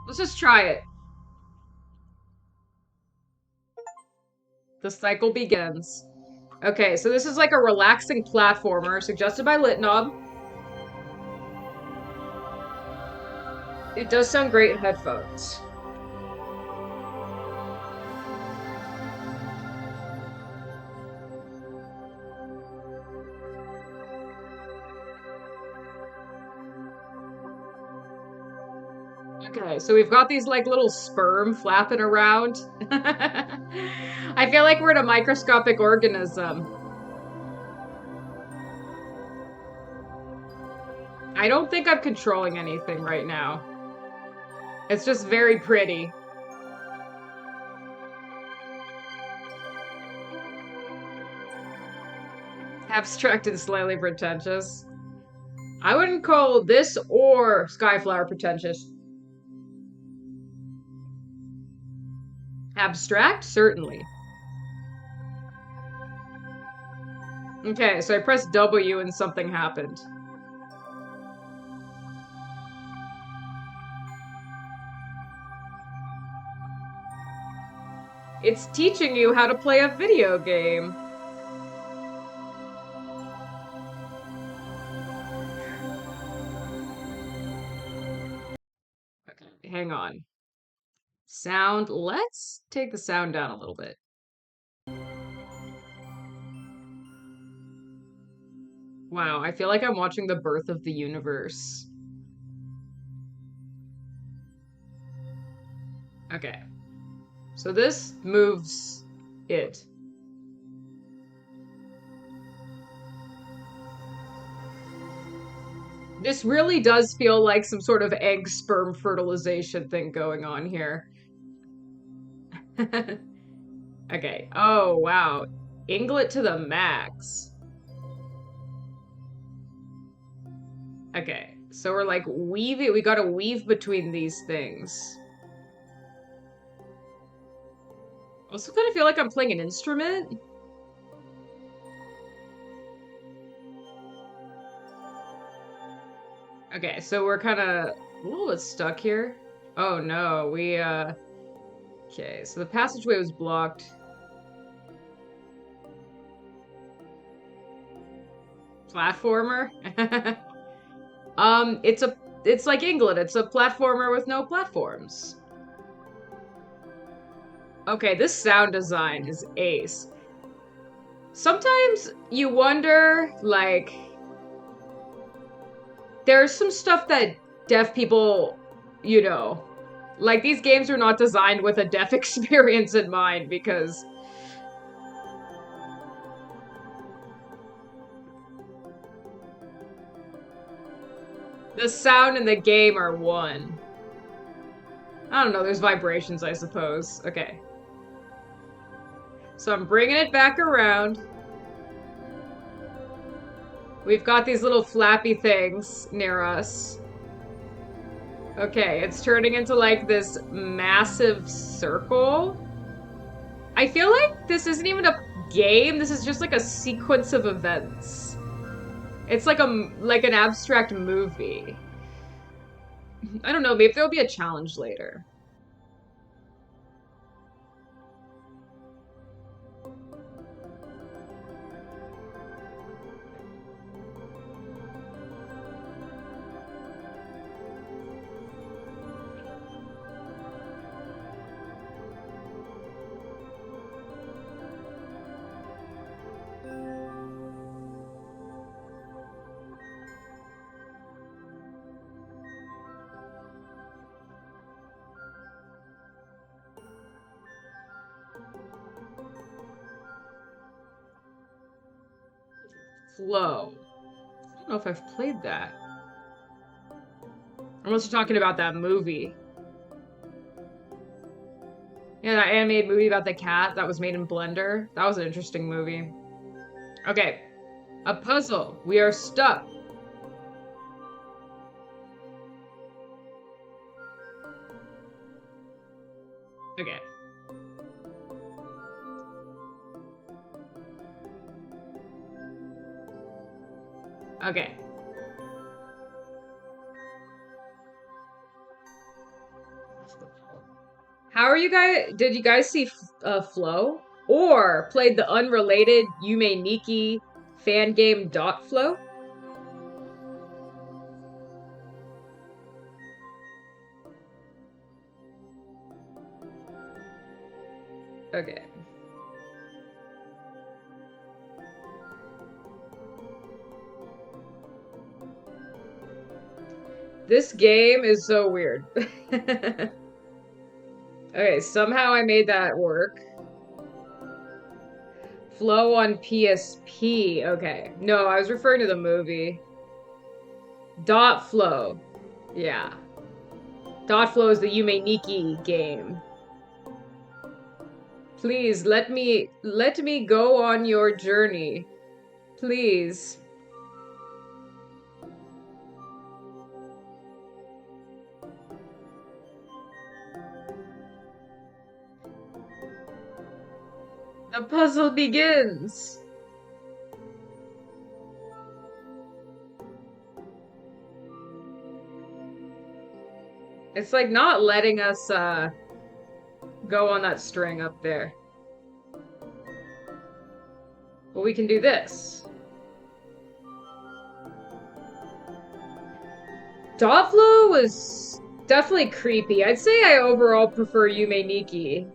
Let's just try it. The cycle begins. Okay, so this is like a relaxing platformer suggested by Litnob. It does sound great in headphones. Okay, so we've got these like little sperm flapping around. I feel like we're in a microscopic organism. I don't think I'm controlling anything right now. It's just very pretty. Abstract and slightly pretentious. I wouldn't call this or Skyflower pretentious. Abstract? Certainly. Okay, so I pressed W and something happened. It's teaching you how to play a video game. Okay, hang on. Sound. Let's take the sound down a little bit. Wow, I feel like I'm watching the birth of the universe. Okay. So this moves it. This really does feel like some sort of egg sperm fertilization thing going on here. Okay. Oh, wow. Inglet to the max. Okay. So we're like weaving, we gotta weave between these things. Also kind of feel like I'm playing an instrument. Okay, so we're kind of a little bit stuck here. Oh no, okay, so the passageway was blocked. Platformer? It's like England, it's a platformer with no platforms. Okay, this sound design is ace. Sometimes you wonder, like, there's some stuff that deaf people, you know, like these games are not designed with a deaf experience in mind because the sound and the game are one. I don't know, there's vibrations, I suppose. Okay. So I'm bringing it back around. We've got these little flappy things near us. Okay, it's turning into like this massive circle. I feel like this isn't even a game, this is just like a sequence of events. It's like an abstract movie. I don't know, maybe there'll be a challenge later. Flow. I don't know if I've played that. Unless you're talking about that movie. Yeah, that animated movie about the cat that was made in Blender. That was an interesting movie. Okay. A puzzle. We are stuck. Okay. Okay. How are you guys? Did you guys see Flow? Or played the unrelated Yume Nikki fan game Dot Flow? Okay. This game is so weird. Okay, somehow I made that work. Flow on PSP. Okay. No, I was referring to the movie. Dot Flow. Yeah. Dot Flow is the Yume Nikki game. Please let me go on your journey. Please. The puzzle begins. It's like not letting us go on that string up there. But we can do this. Dot Flow was definitely creepy. I'd say I overall prefer Yume Nikki.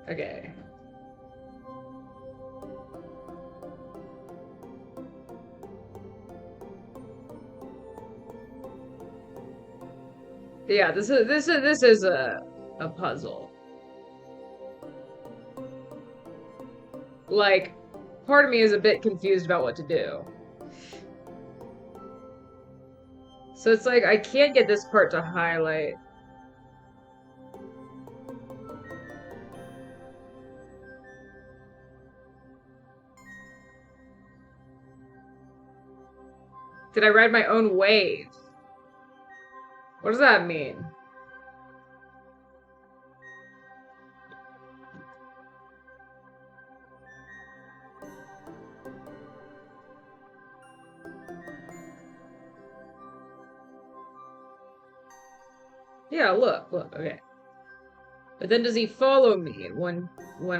Okay. Yeah, this is a puzzle. Like, part of me is a bit confused about what to do. So it's like I can't get this part to highlight. Did I ride my own wave? What does that mean? Yeah, look, okay. But then does he follow me when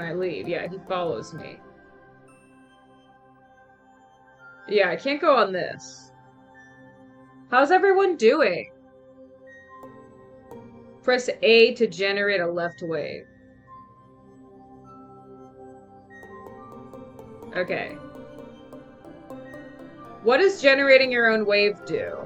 I leave? Yeah, he follows me. Yeah, I can't go on this. How's everyone doing? Press A to generate a left wave. Okay. What does generating your own wave do?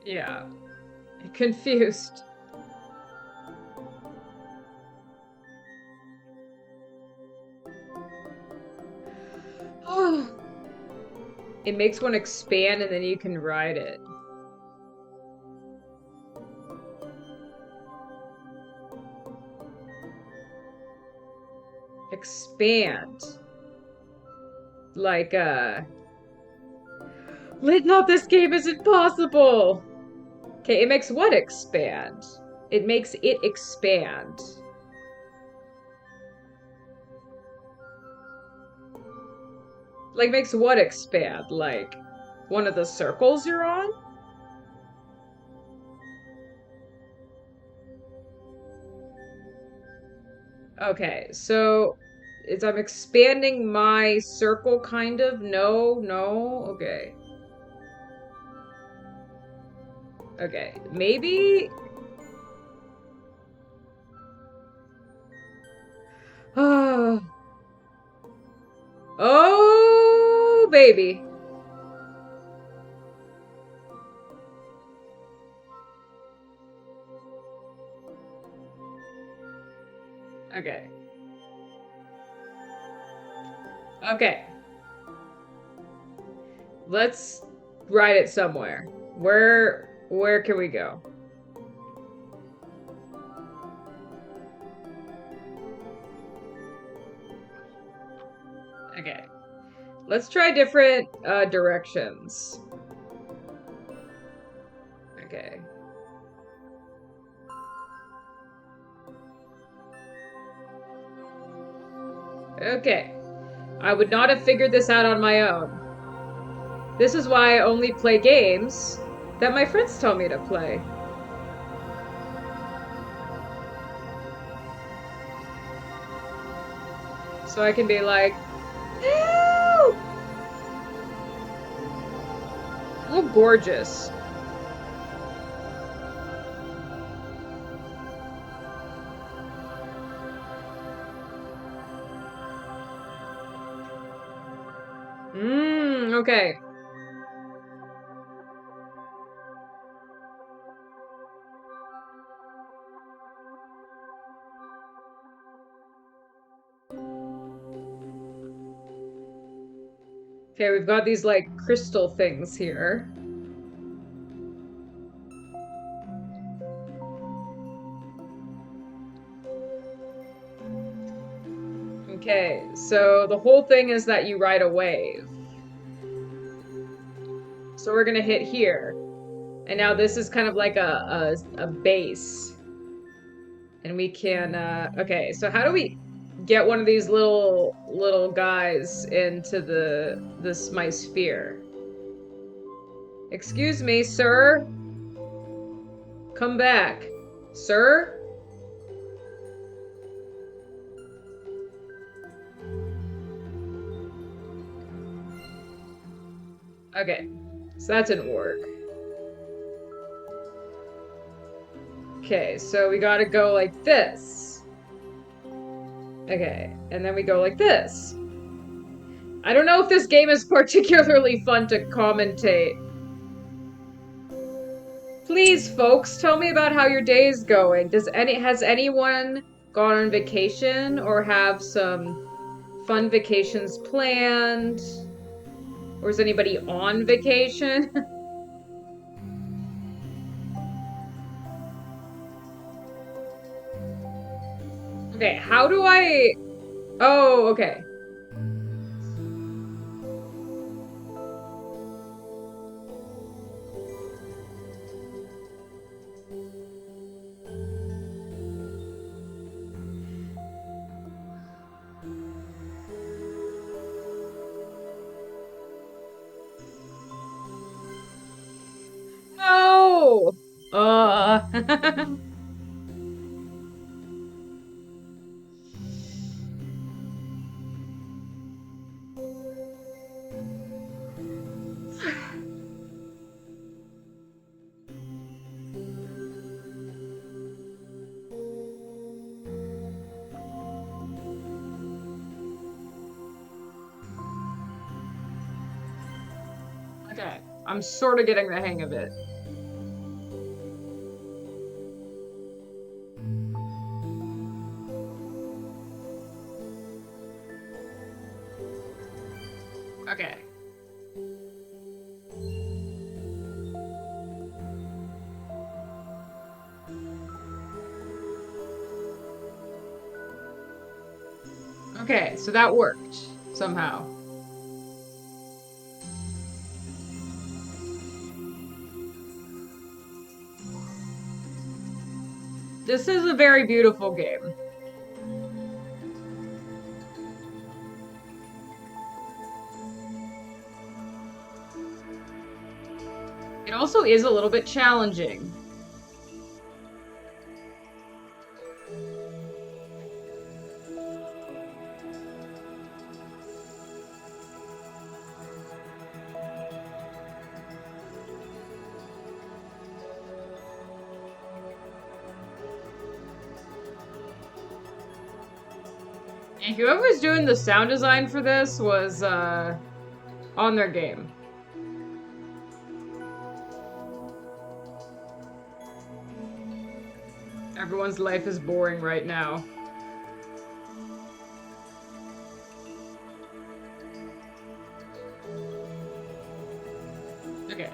Yeah. Confused. It makes one expand and then you can ride it. Expand. Like, not this game isn't possible! Okay, it makes what expand? It makes it expand. Like, makes what expand? Like, one of the circles you're on? Okay, so I'm expanding my circle, kind of? No, okay. Okay, maybe... Oh, baby. Okay. Okay. Let's ride it somewhere. Where can we go? Okay. Let's try different directions. Okay. Okay. I would not have figured this out on my own. This is why I only play games that my friends tell me to play. So I can be like, help! Oh, gorgeous. Okay. Okay, we've got these like crystal things here. Okay, so the whole thing is that you ride a wave. So we're gonna hit here. And now this is kind of like a base. And we can, okay, so how do we get one of these little guys into my sphere? Excuse me, sir? Come back. Sir? Okay, so that didn't work. Okay, so we gotta go like this. Okay, and then we go like this. I don't know if this game is particularly fun to commentate. Please, folks, tell me about how your day is going. Has anyone gone on vacation or have some fun vacations planned? Or is anybody on vacation? Okay, how do I... Oh, okay. No! Okay, I'm sort of getting the hang of it. Okay. Okay, so that worked somehow. This is a very beautiful game. It also is a little bit challenging. And whoever's doing the sound design for this was on their game. Everyone's life is boring right now. Okay.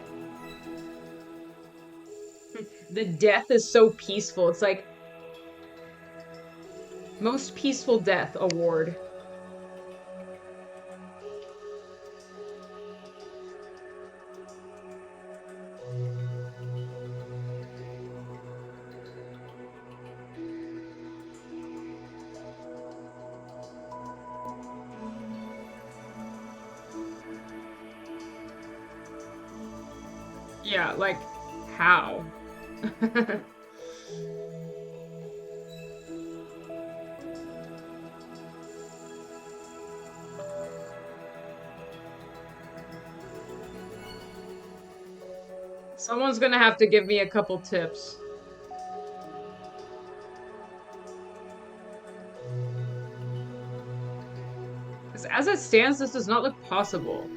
The death is so peaceful. It's like most peaceful death award. Yeah, like, how? Someone's gonna have to give me a couple tips. 'Cause as it stands, this does not look possible.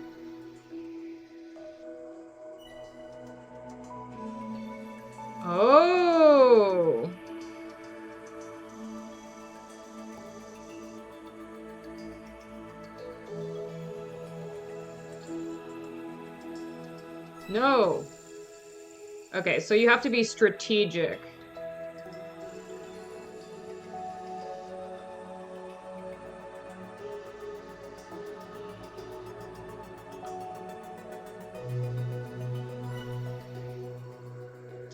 Oh! No. Okay, so you have to be strategic.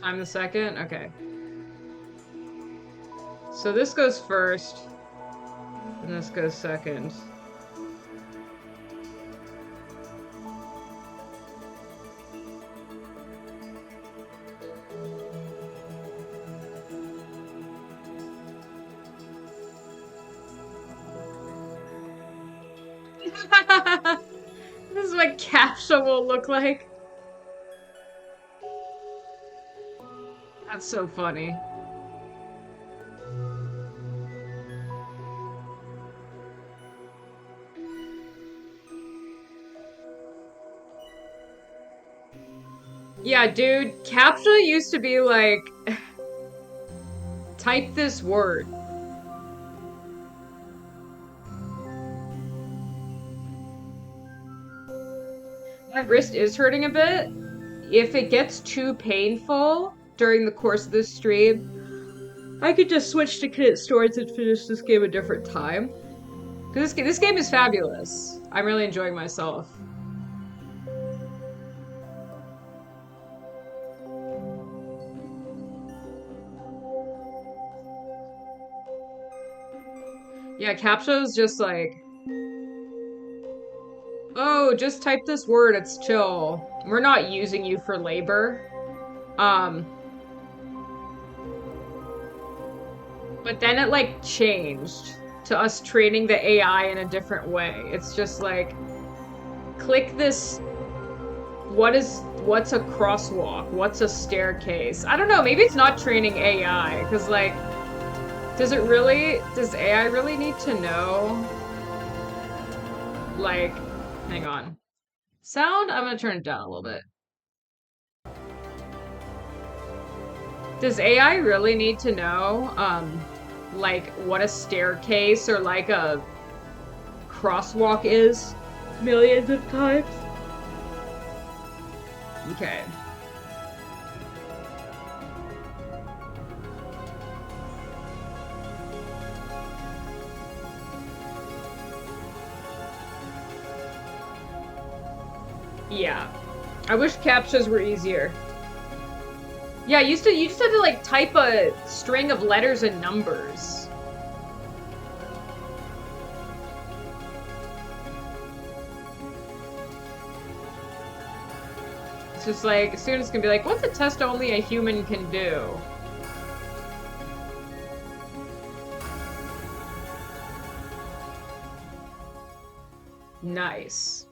Time the second? Okay. So this goes first, and this goes second. This is what captcha will look like. That's so funny. Yeah, dude, captcha used to be like, type this word. My wrist is hurting a bit. If it gets too painful during the course of this stream, I could just switch to Knytt Stories and finish this game a different time. Because this game is fabulous. I'm really enjoying myself. Yeah, captcha is just like, oh, just type this word, it's chill. We're not using you for labor. Um, but then it like changed to us training the AI in a different way. It's just like, click this. What's a crosswalk? What's a staircase? I don't know, maybe it's not training AI, because like, does AI really need to know? Like, hang on. Sound, I'm gonna turn it down a little bit. Does AI really need to know, like, what a staircase or like a crosswalk is millions of times? Okay. Yeah. I wish captchas were easier. Yeah, you just had to like type a string of letters and numbers. It's just like students can be like, what's a test only a human can do? Nice.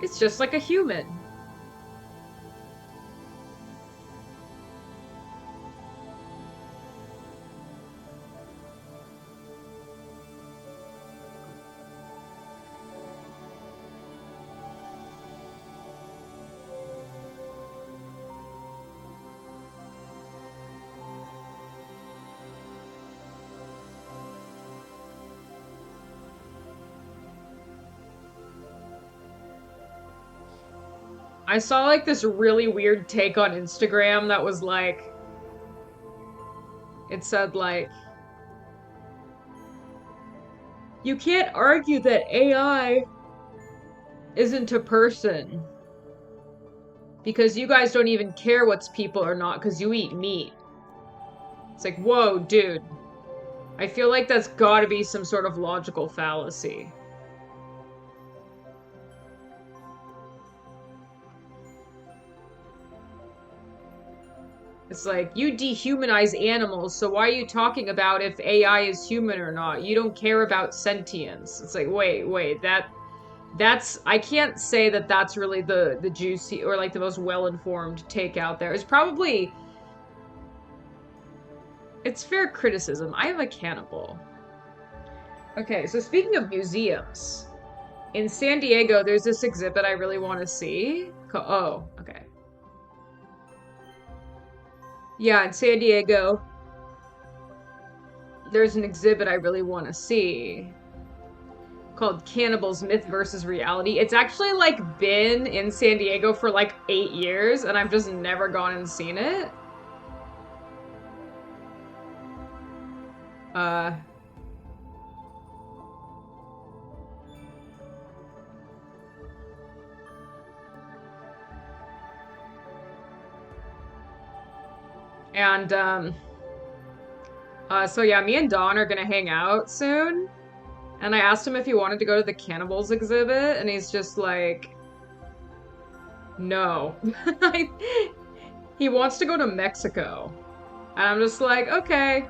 It's just like a human. I saw like this really weird take on Instagram that was like, it said like, you can't argue that AI isn't a person. Because you guys don't even care what's people or not because you eat meat. It's like, whoa, dude. I feel like that's gotta be some sort of logical fallacy. It's like, you dehumanize animals, so why are you talking about if AI is human or not? You don't care about sentience. It's like, wait, that's I can't say that that's really the juicy or like the most well-informed take out there. It's fair criticism. I am a cannibal. Okay, so speaking of museums, in San Diego, there's this exhibit I really want to see. Oh, okay. Yeah, in San Diego, there's an exhibit I really want to see called Cannibals Myth versus Reality. It's actually like been in San Diego for like 8 years and I've just never gone and seen it. Uh and so yeah, me and Don are gonna hang out soon. And I asked him if he wanted to go to the cannibals exhibit, and he's just like, no. He wants to go to Mexico. And I'm just like, okay,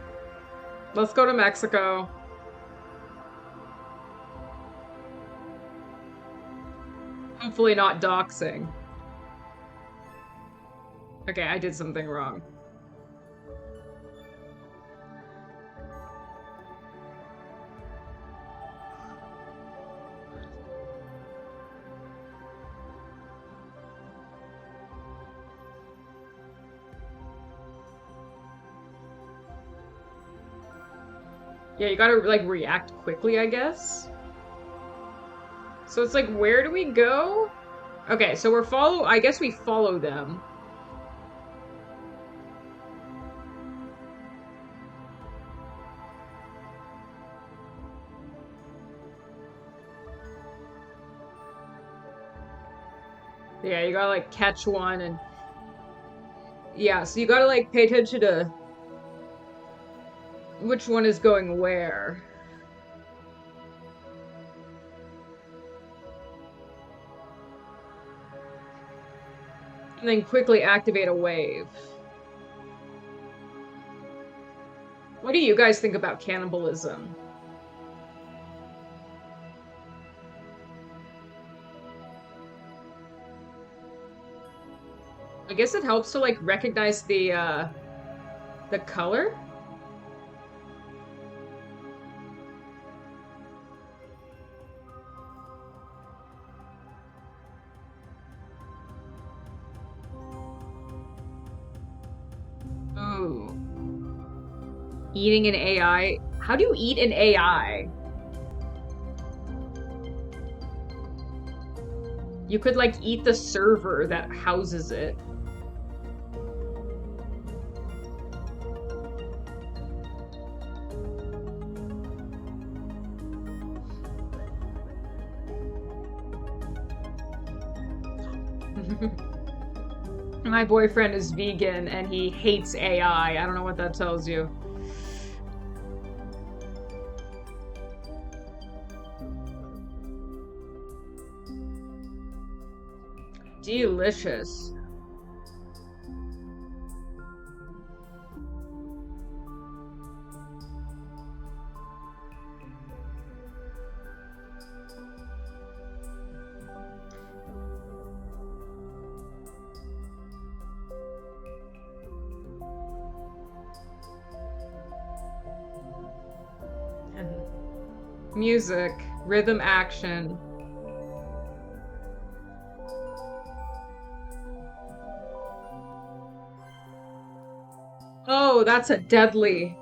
let's go to Mexico. Hopefully not doxing. Okay, I did something wrong. Yeah, you gotta like react quickly, I guess. So it's like, where do we go? Okay, so I guess we follow them. Yeah, you gotta like catch one and yeah, so you gotta like pay attention to which one is going where. And then quickly activate a wave. What do you guys think about cannibalism? I guess it helps to like recognize the color. Ooh. Eating an AI. How do you eat an AI? You could like eat the server that houses it. My boyfriend is vegan and he hates AI. I don't know what that tells you. Delicious. Music, rhythm, action. Oh, that's a deadly.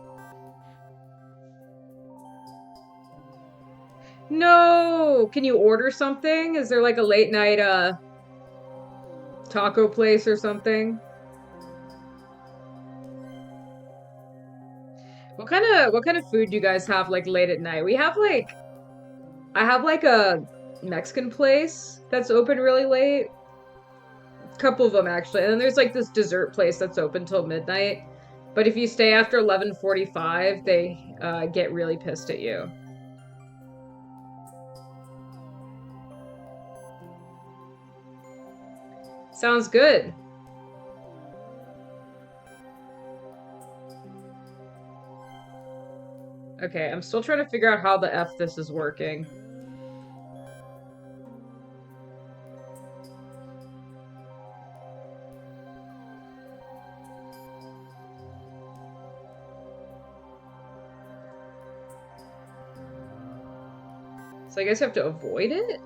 No! Can you order something? Is there like a late night taco place or something? What kind of food do you guys have like late at night? We have like I have like Mexican place that's open really late. A couple of them actually. And then there's like this dessert place that's open till midnight. But if you stay after 11:45, they get really pissed at you. Sounds good. Okay, I'm still trying to figure out how the F this is working. So I guess I have to avoid it?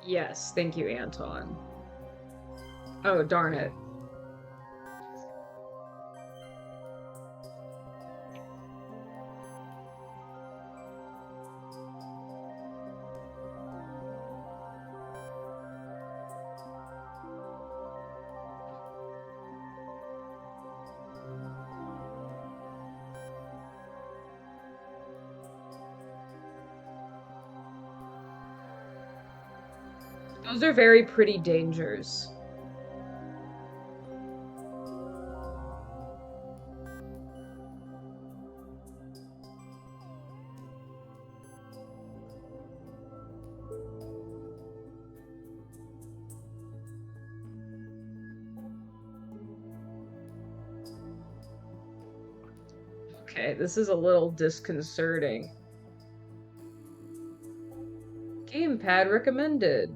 Yes, thank you, Anton. Oh, darn it. Those are very pretty dangers. Okay, this is a little disconcerting. Gamepad recommended.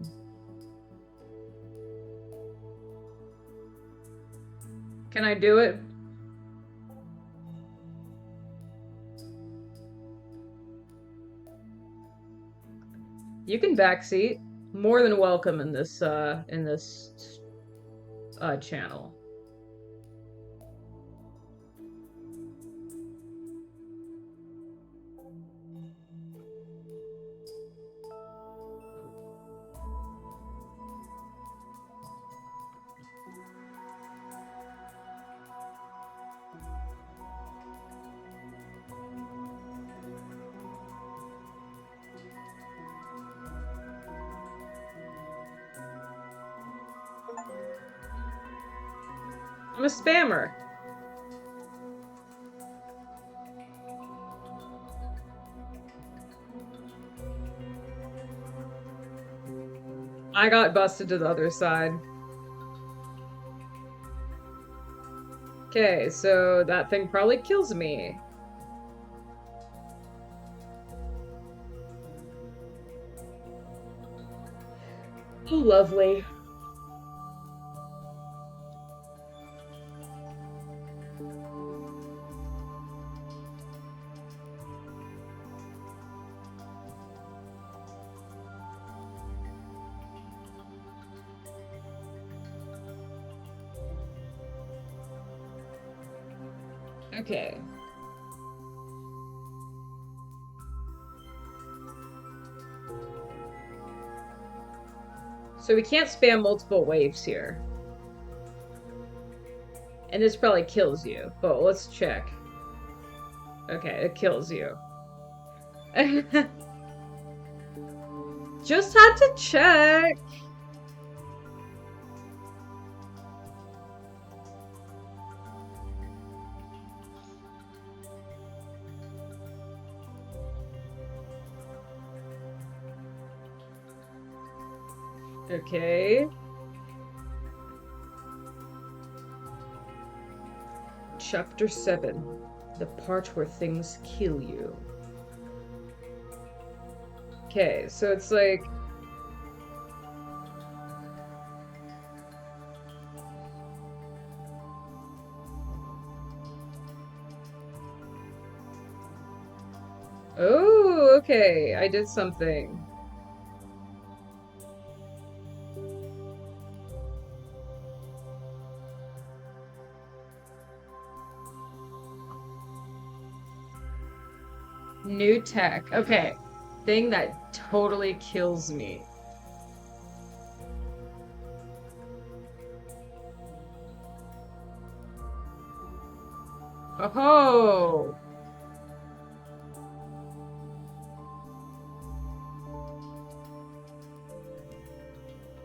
Can I do it? You can backseat. More than welcome in this channel. I'm a spammer. I got busted to the other side. Okay, so that thing probably kills me. Oh, lovely. Okay. So we can't spam multiple waves here. And this probably kills you, but let's check. Okay, it kills you. Just had to check. Okay. Chapter 7. The part where things kill you. Okay, so it's like... Oh, okay, I did something. New tech. Okay. Thing that totally kills me. Oh.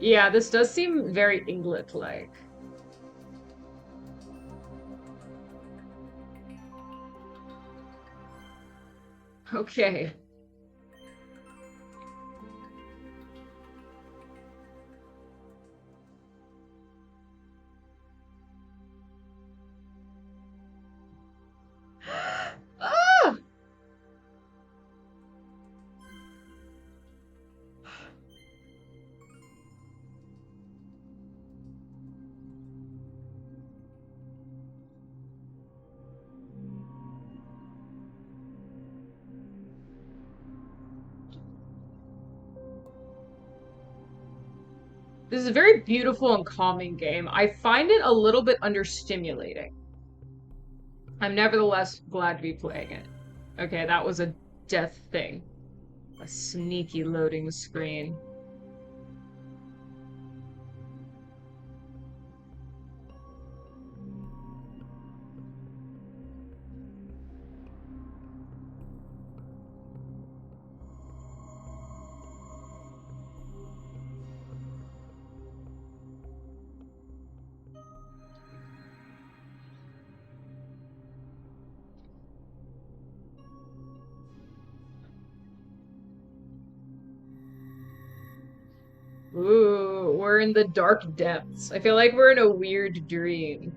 Yeah, this does seem very Inglet-like. Okay. Ah! This is a very beautiful and calming game. I find it a little bit understimulating. I'm nevertheless glad to be playing it. Okay, that was a death thing. A sneaky loading screen. Ooh, we're in the dark depths. I feel like we're in a weird dream.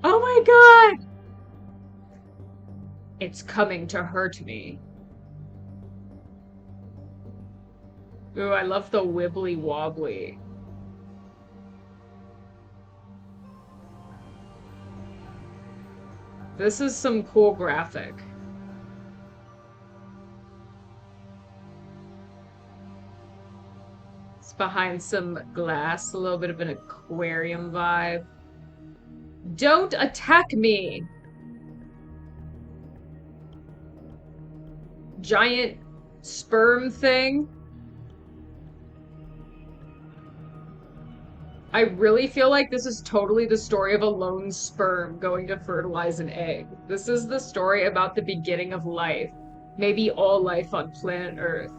Oh my god! It's coming to hurt me. Ooh, I love the wibbly wobbly. This is some cool graphic. It's behind some glass, a little bit of an aquarium vibe. Don't attack me! Giant sperm thing. I really feel like this is totally the story of a lone sperm going to fertilize an egg. This is the story about the beginning of life. Maybe all life on planet Earth.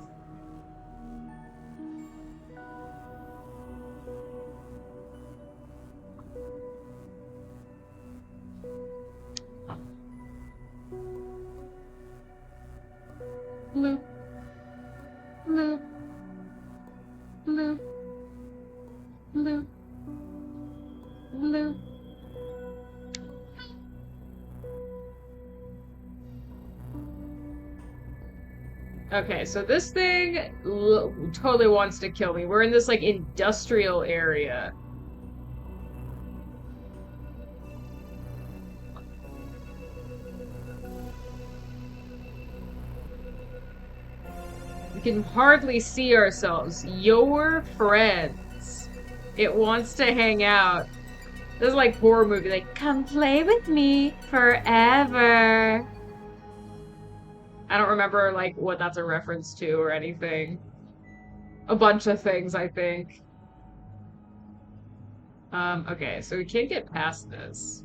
Bloop, bloop, bloop, bloop, bloop. Okay, so this thing totally wants to kill me. We're in this like industrial area. We can hardly see ourselves. Your friends. It wants to hang out. This is like horror movie, like, come play with me forever. I don't remember like what that's a reference to or anything. A bunch of things, I think. Okay, so we can't get past this.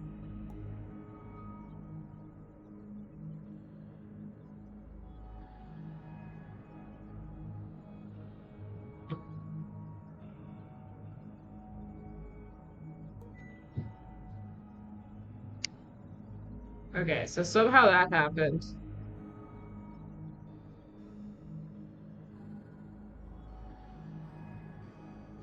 Okay, so somehow that happened.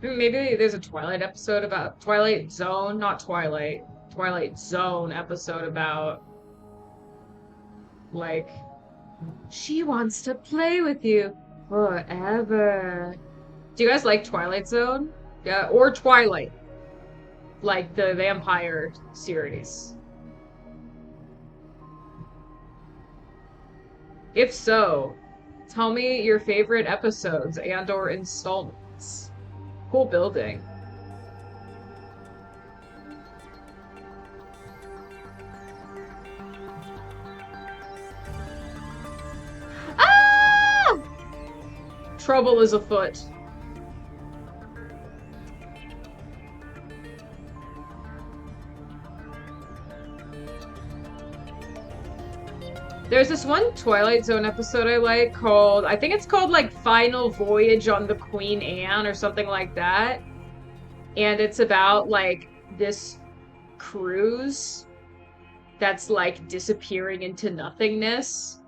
Maybe there's a Twilight episode about Twilight Zone, not Twilight. Twilight Zone episode about like she wants to play with you forever. Do you guys like Twilight Zone? Yeah, or Twilight, like the vampire series. If so, tell me your favorite episodes and or installments. Cool building. Ah! Trouble is afoot. There's this one Twilight Zone episode I like called, I think it's called like Final Voyage on the Queen Anne or something like that. And it's about like this cruise that's like disappearing into nothingness.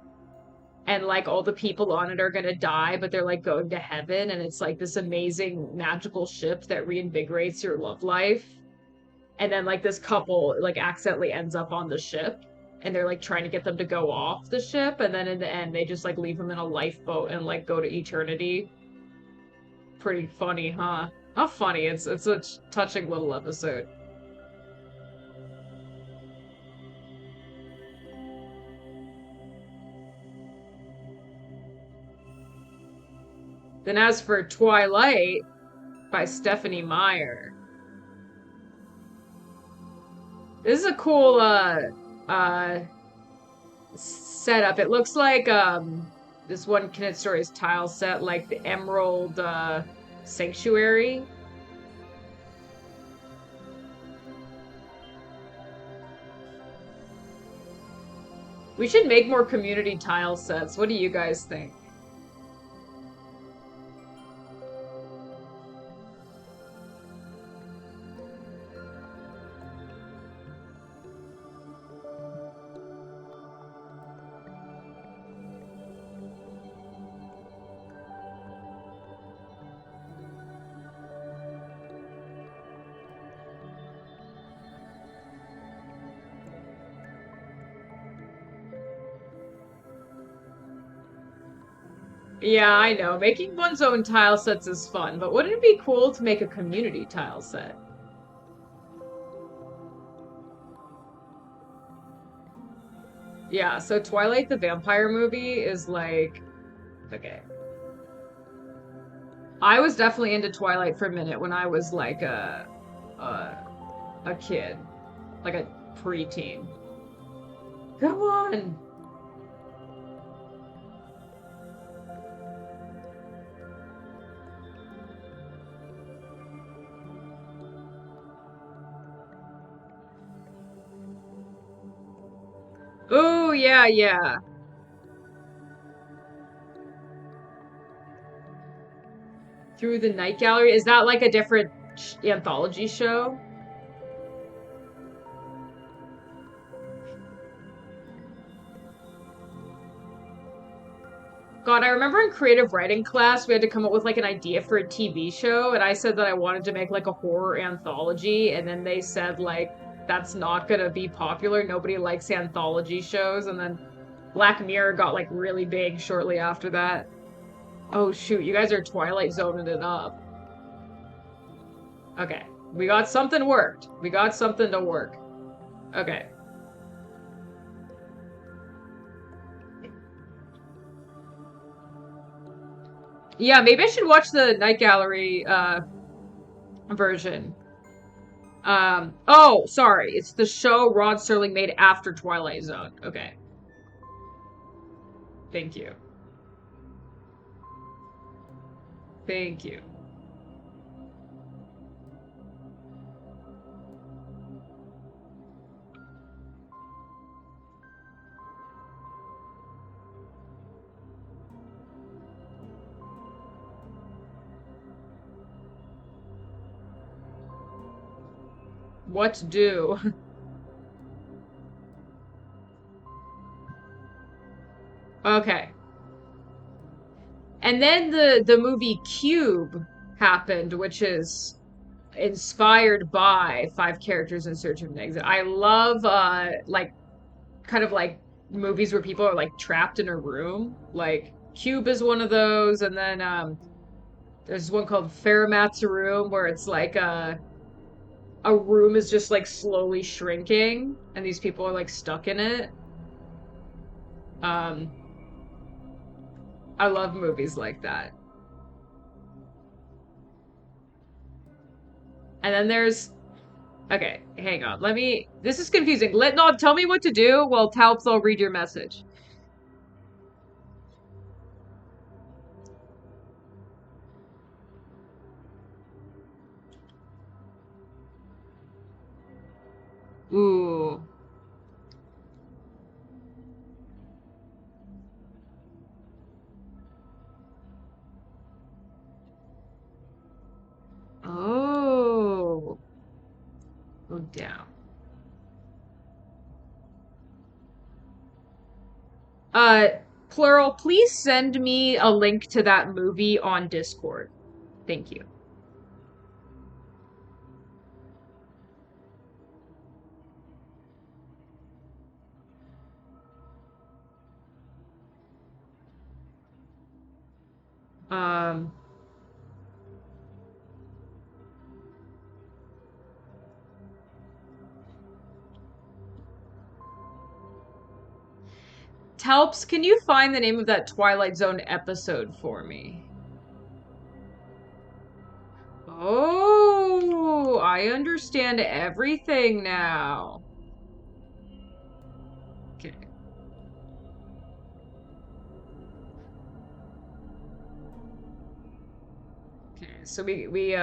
And like all the people on it are gonna die, but they're like going to heaven. And it's like this amazing magical ship that reinvigorates your love life. And then like this couple like accidentally ends up on the ship and they're like trying to get them to go off the ship, and then in the end they just like leave them in a lifeboat and like go to eternity. Pretty funny, huh? Not funny, it's a touching little episode. Then as for Twilight by Stephanie Meyer, this is a cool uh setup. It looks like this one Knytt Stories tile set, like the Emerald Sanctuary. We should make more community tile sets. What do you guys think? Yeah, I know. Making one's own tile sets is fun, but wouldn't it be cool to make a community tile set? Yeah, so Twilight the Vampire movie is like, okay. I was definitely into Twilight for a minute when I was like a, a kid, like a preteen. Come on. Oh, yeah, yeah. Through the Night Gallery. Is that like a different anthology show? God, I remember in creative writing class, we had to come up with like an idea for a TV show, and I said that I wanted to make like a horror anthology, and then they said like that's not gonna be popular. Nobody likes anthology shows, and then Black Mirror got like really big shortly after that. Oh shoot, you guys are Twilight zoning it up. Okay, we got something worked. We got something to work. Okay. Yeah, maybe I should watch the Night Gallery version. Oh, sorry. It's the show Rod Serling made after Twilight Zone. Okay. Thank you. Thank you. What to do? Okay. And then the movie Cube happened, which is inspired by Five Characters in Search of an Exit. I love like kind of like movies where people are like trapped in a room. Like Cube is one of those, and then there's one called Fermat's Room where it's like a room is just like slowly shrinking and these people are like stuck in it. Um I love movies like that. And then there's okay, hang on. Let me this is confusing. Let no tell me what to do. Well, Talps, I'll read your message. Ooh. Oh. Go down. Uh, plural, please send me a link to that movie on Discord. Thank you. Um, Talps, can you find the name of that Twilight Zone episode for me? Oh, I understand everything now. Okay. Okay. So we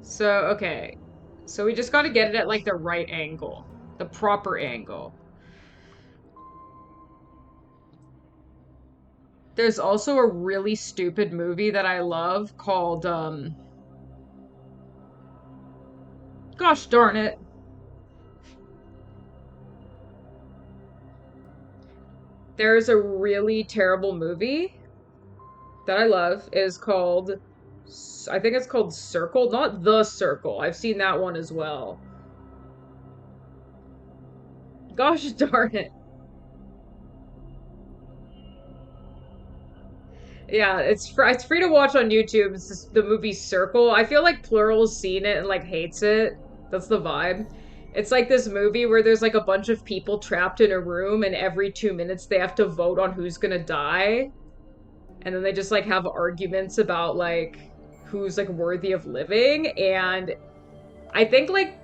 so okay. So we just got to get it at like the right angle, the proper angle. There's also a really stupid movie that I love called gosh darn it. There's a really terrible movie that I love. It is called I think it's called Circle, not The Circle. I've seen that one as well. Gosh darn it. Yeah, it's free to watch on YouTube. It's just the movie Circle. I feel like Plural's seen it and like hates it. That's the vibe. It's like this movie where there's like a bunch of people trapped in a room and every 2 minutes they have to vote on who's gonna die. And then they just like have arguments about like who's like worthy of living. And I think like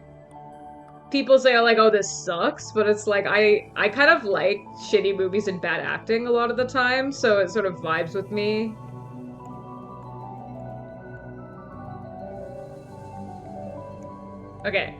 people say like, oh, this sucks, but it's like I kind of like shitty movies and bad acting a lot of the time, so it sort of vibes with me. Okay.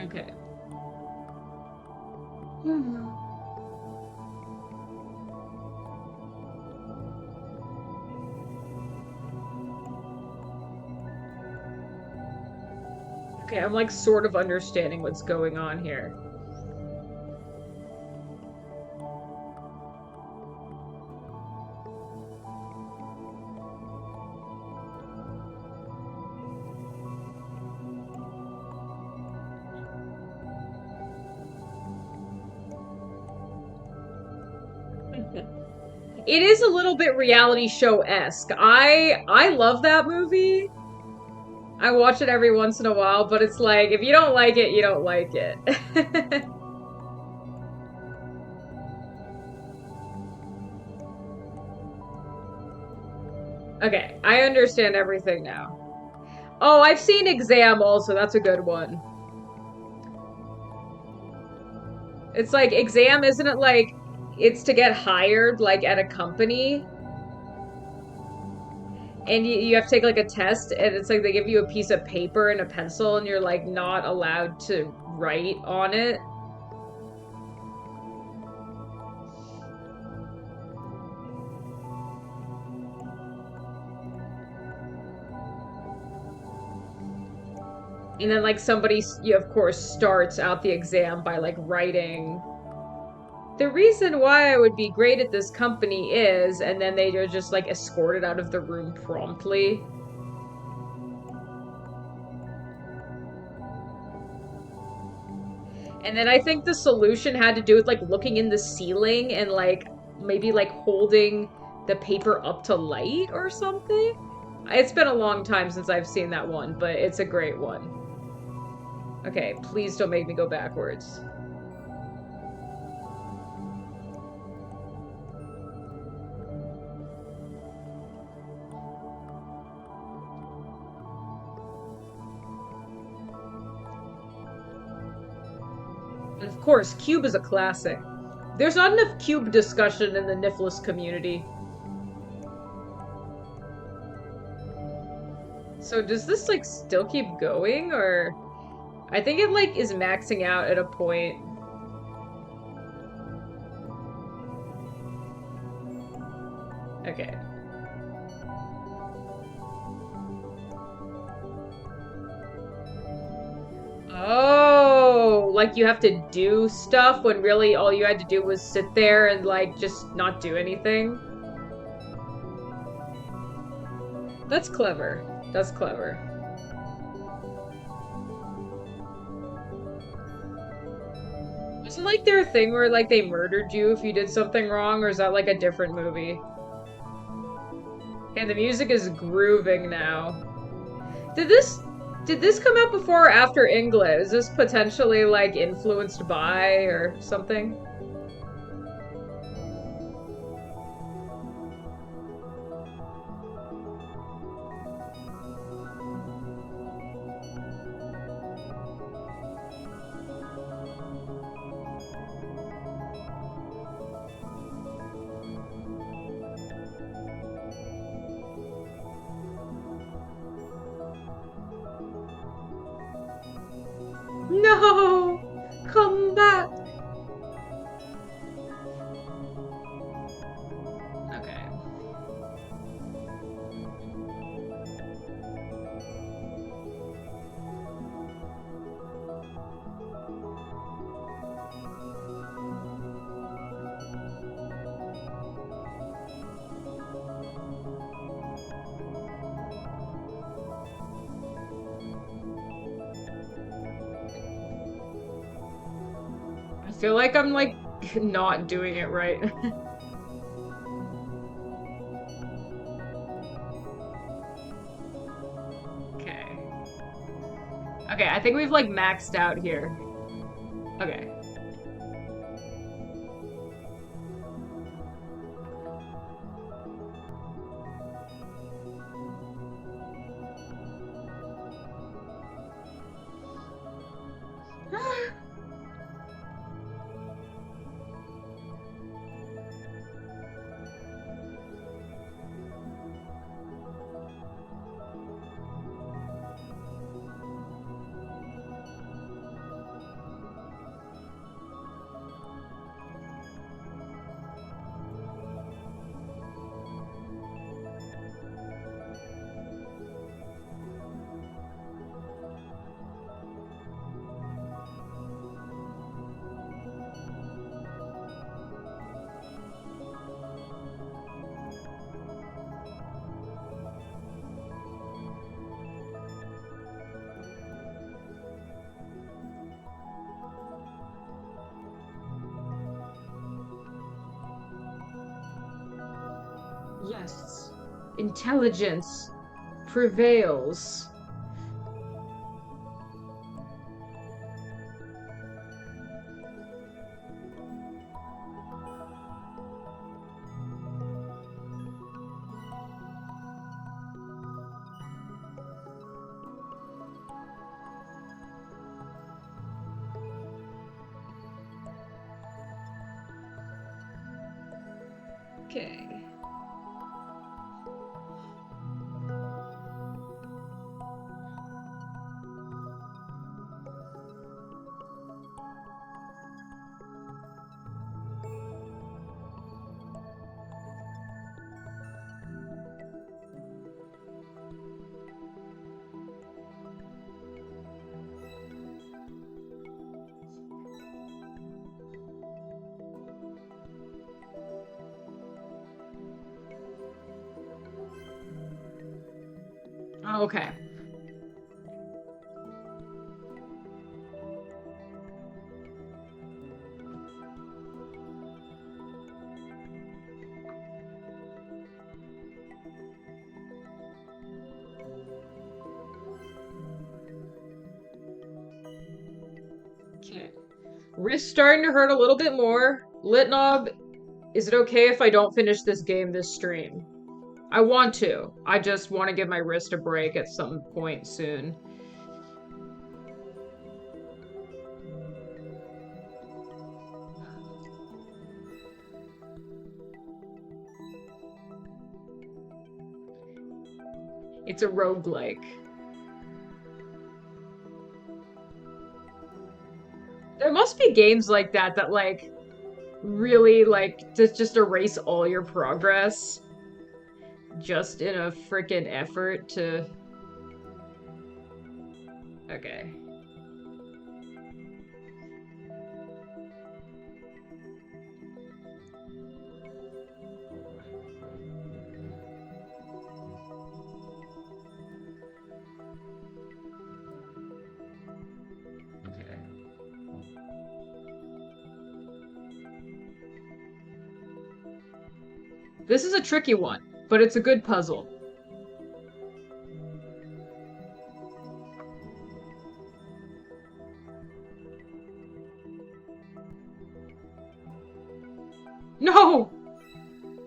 Okay. Okay, I'm like sort of understanding what's going on here. It is a little bit reality show-esque. I love that movie. I watch it every once in a while, but it's like if you don't like it, you don't like it. Okay, I understand everything now. Oh, I've seen Exam also. That's a good one. It's like Exam, isn't it like it's to get hired like at a company and you have to take like a test and it's like they give you a piece of paper and a pencil and you're like not allowed to write on it. And then like somebody you of course starts out the exam by like writing the reason why I would be great at this company is, and then they are just like escorted out of the room promptly. And then I think the solution had to do with like looking in the ceiling and like maybe like holding the paper up to light or something. It's been a long time since I've seen that one, but it's a great one. Okay, please don't make me go backwards. And of course, Cube is a classic. There's not enough Cube discussion in the Niflus community. So does this like still keep going or I think it like is maxing out at a point. Okay. Oh, like you have to do stuff when really all you had to do was sit there and like just not do anything. That's clever. That's clever. Wasn't like there a thing where like they murdered you if you did something wrong, or is that like a different movie? And the music is grooving now. Did this did this come out before or after Inglet? Is this potentially like influenced by or something? No! Come back! Okay. I feel like I'm like not doing it right. Okay. Okay, I think we've like maxed out here. Okay. Yes. Intelligence prevails. Okay. Oh, okay. Okay. Wrist starting to hurt a little bit more. Litnob, is it okay if I don't finish this game this stream? I want to. I just want to give my wrist a break at some point soon. It's a roguelike. There must be games like that that like really like just erase all your progress just in a freaking effort to. Okay. This is a tricky one, but it's a good puzzle. No!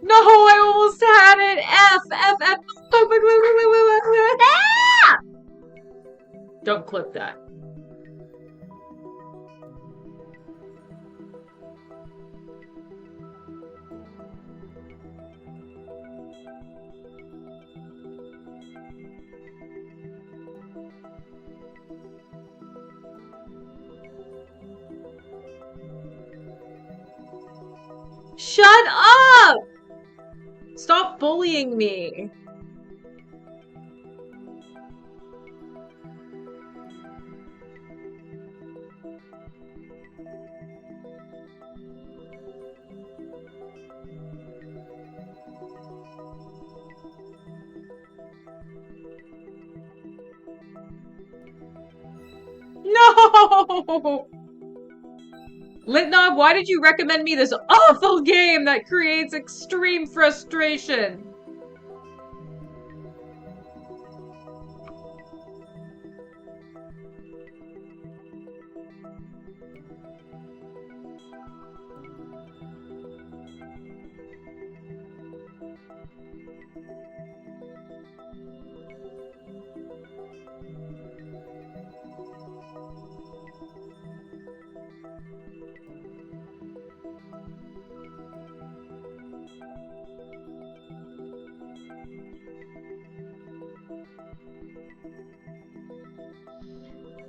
No, I almost had it! F! Ah! Don't clip that. Shut up! Stop bullying me. No! Litnob, why did you recommend me this awful game that creates extreme frustration?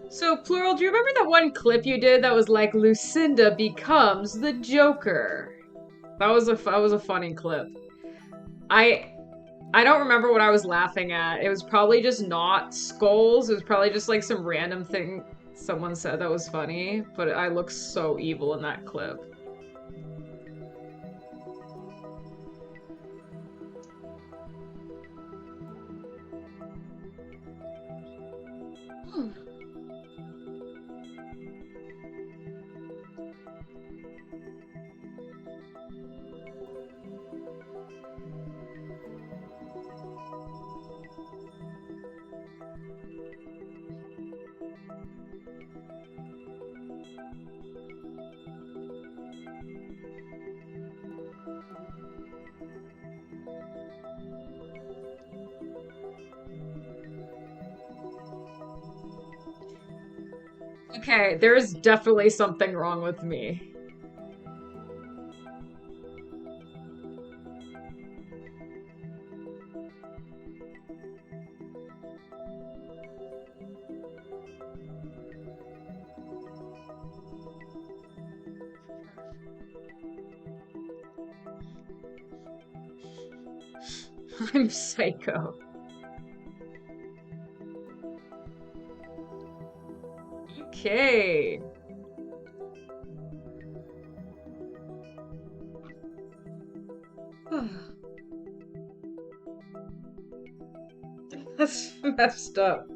So, Plural, do you remember that one clip you did that was like, Lucinda becomes the Joker? That was a funny clip. I I don't remember what I was laughing at. It was probably just not skulls. It was probably just like some random thing someone said that was funny, but I look so evil in that clip. Okay, there's definitely something wrong with me. I'm psycho. Okay. That's messed up.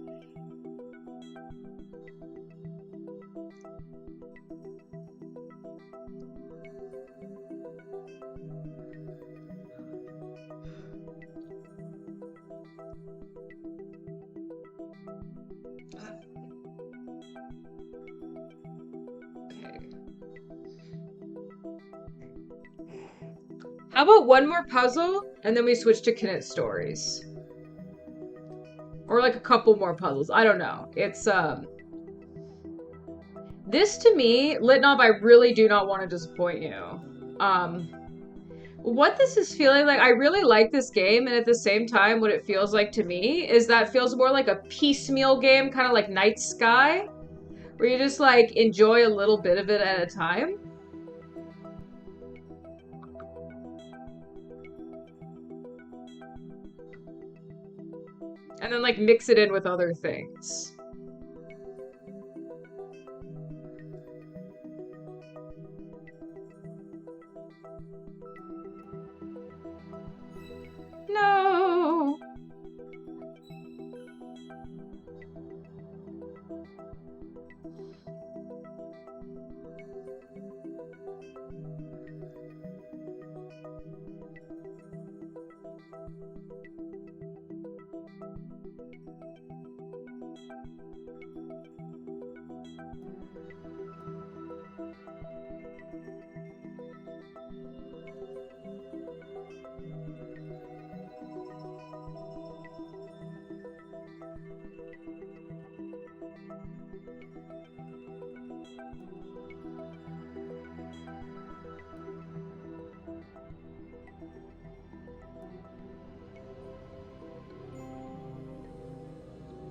How about one more puzzle and then we switch to Knytt Stories? Or like a couple more puzzles. I don't know. It's this to me, Litnob, I really do not want to disappoint you. Um what this is feeling like, I really like this game, and at the same time, what it feels like to me is that it feels more like a piecemeal game, kind of like Night Sky, where you just like enjoy a little bit of it at a time. And then like mix it in with other things. No.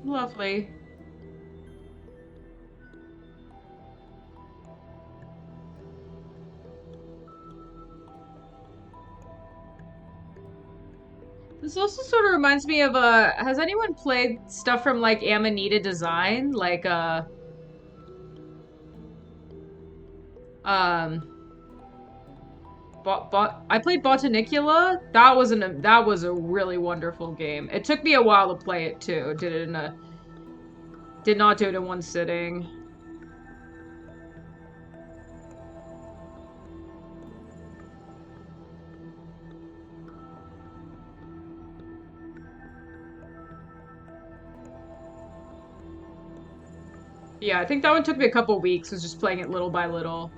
Lovely. This also sort of reminds me of has anyone played stuff from like Amanita Design? Like um I played Botanicula. That was a really wonderful game. It took me a while to play it too. Did not do it in one sitting. Yeah, I think that one took me a couple weeks, was just playing it little by little.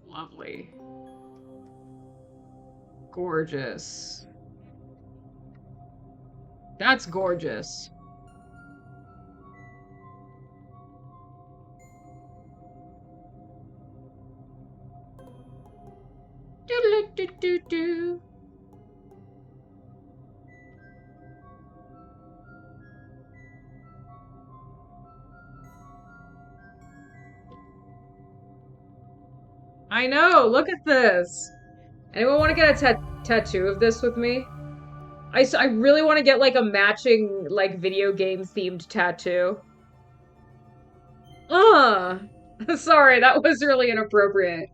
Lovely. Gorgeous. That's gorgeous. Do do do do. I know. Look at this. Anyone want to get a tattoo of this with me? I really want to get like a matching like video game themed tattoo. Uh, sorry, that was really inappropriate.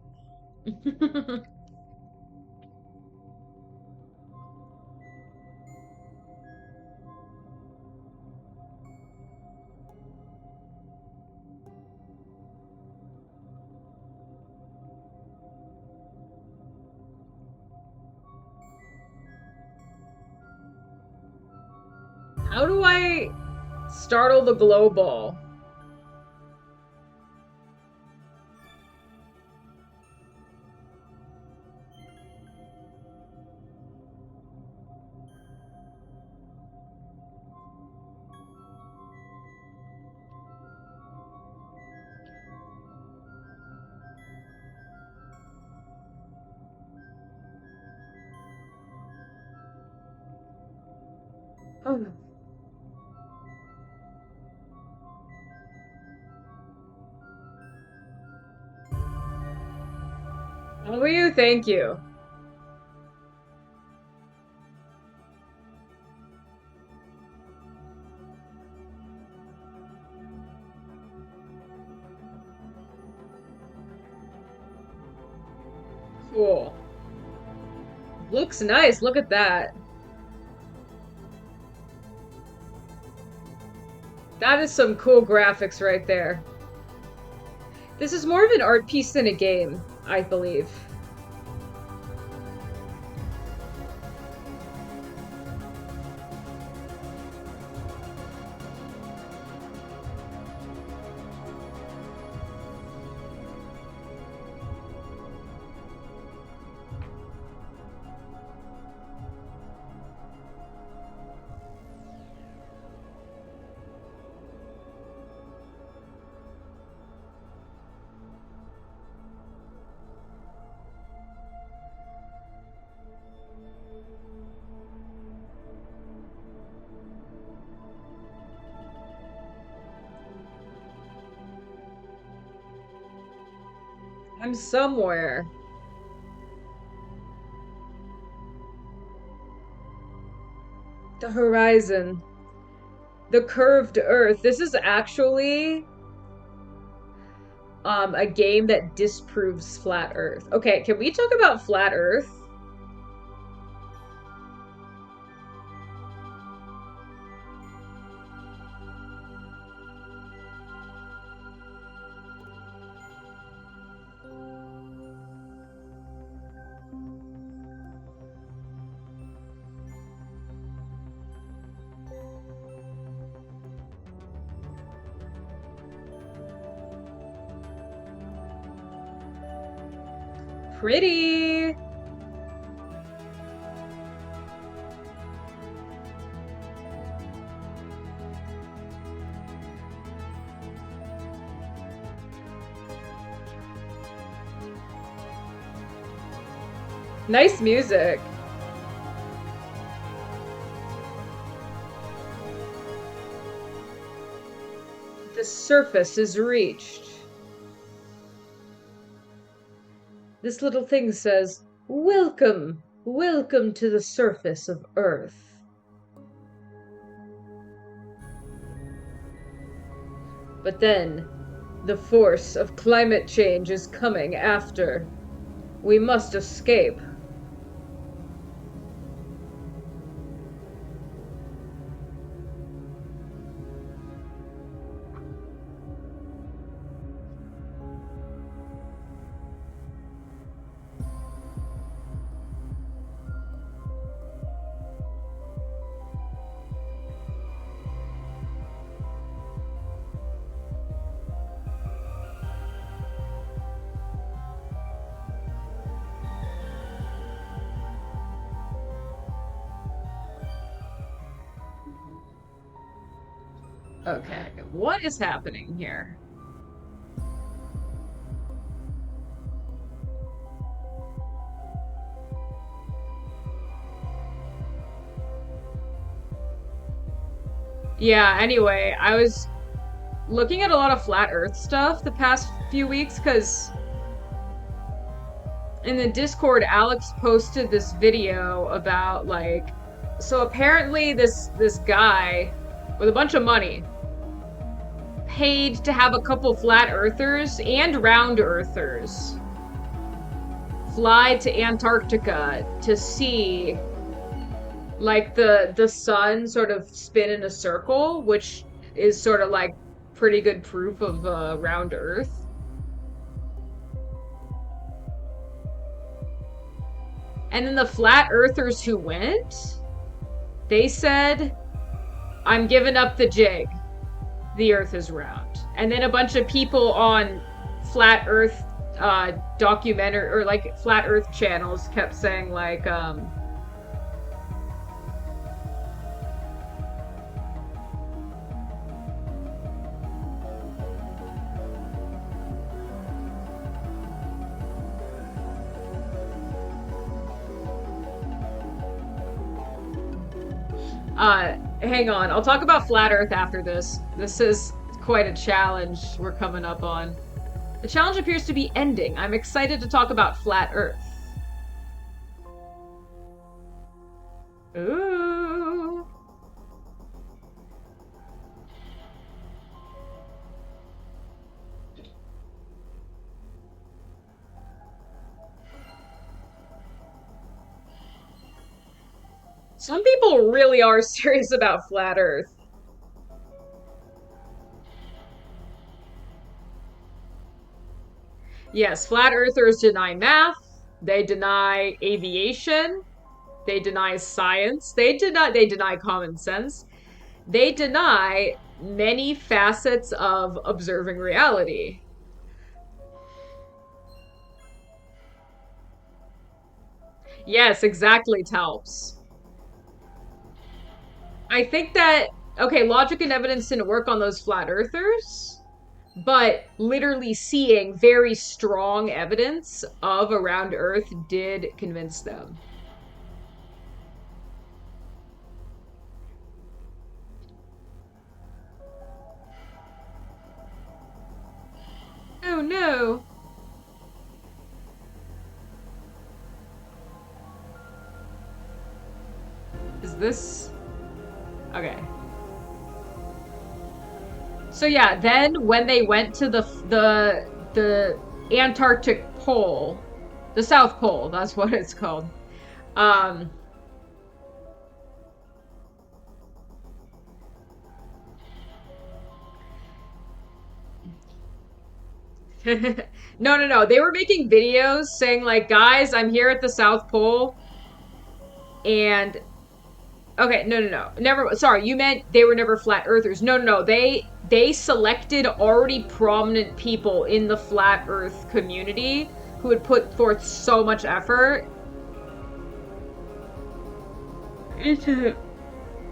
How do I startle the glow ball? Oh. Oh, you, thank you. Cool. Looks nice. Look at that. That is some cool graphics right there. This is more of an art piece than a game, I believe. I'm somewhere. The horizon. The curved earth. This is actually a game that disproves flat earth. Okay, can we talk about flat earth? Pretty. Nice music. The surface is reached. This little thing says, "Welcome, welcome to the surface of Earth." But then, the force of climate change is coming after. We must escape. Okay, what is happening here? Yeah, anyway, I was looking at a lot of flat earth stuff the past few weeks because in the Discord Alex posted this video about like so apparently this guy with a bunch of money paid to have a couple flat earthers and round earthers fly to Antarctica to see like the sun sort of spin in a circle, which is sort of like pretty good proof of round earth. And then the flat earthers who went, they said, "I'm giving up the jig. The earth is round." And then a bunch of people on flat earth documentary or like flat earth channels kept saying like hang on, I'll talk about flat earth after this. This is quite a challenge we're coming up on. The challenge appears to be ending. I'm excited to talk about flat earth. Ooh. Some people really are serious about flat earth. Yes, flat earthers deny math, they deny aviation, they deny science, they deny common sense, they deny many facets of observing reality. Yes, exactly, Talps. I think that okay, logic and evidence didn't work on those flat earthers, but literally seeing very strong evidence of a round earth did convince them. Oh no. Is this okay? So yeah, then when they went to the Antarctic pole, the South Pole, that's what it's called. Um no, no, no. They were making videos saying like, "Guys, I'm here at the South Pole and okay, no, no, no. Never. Sorry, you meant they were never flat earthers. No, no, no. They selected already prominent people in the flat Earth community who had put forth so much effort into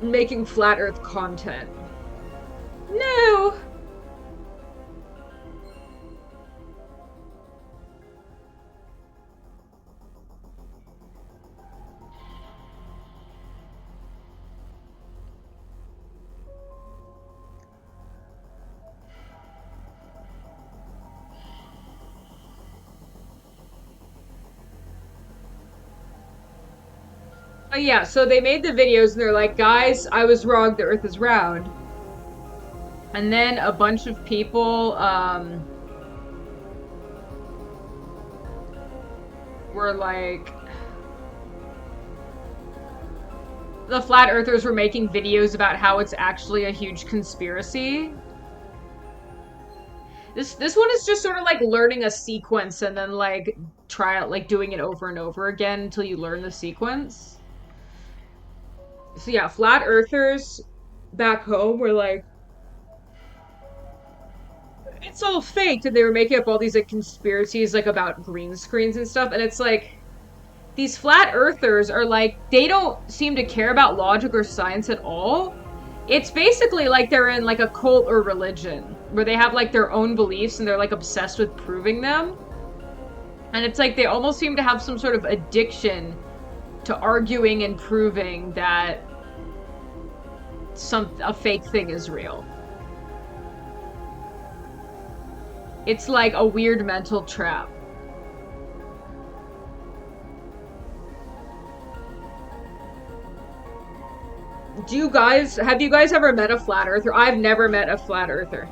making flat Earth content. No. Yeah, so they made the videos and they're like, guys, I was wrong, the Earth is round. And then a bunch of people were like, the flat earthers were making videos about how it's actually a huge conspiracy. This one is just sort of like learning a sequence and then like try out like doing it over and over again until you learn the sequence. So yeah, flat earthers back home were like, it's all fake, and they were making up all these like conspiracies like about green screens and stuff, and it's like these flat earthers are like they don't seem to care about logic or science at all. It's basically like they're in like a cult or religion where they have like their own beliefs and they're like obsessed with proving them. And it's like they almost seem to have some sort of addiction to arguing and proving that some a fake thing is real. It's like a weird mental trap. Do you guys have you guys ever met a flat earther? I've never met a flat earther.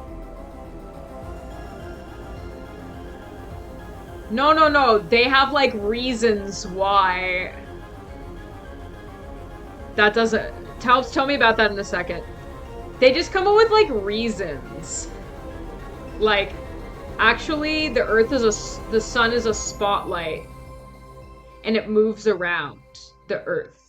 No, no, no. They have like reasons why that doesn't tell me about that in a second. They just come up with like reasons. Like actually the earth is the sun is a spotlight and it moves around the earth.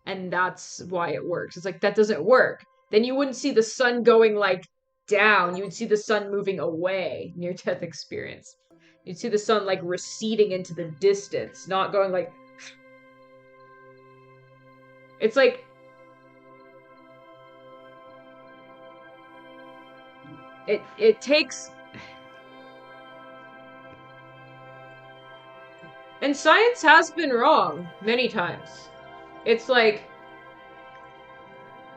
And that's why it works. It's like that doesn't work. Then you wouldn't see the sun going like down. You would see the sun moving away, near death experience. You'd see the sun like receding into the distance, not going like it's like it takes and science has been wrong many times. It's like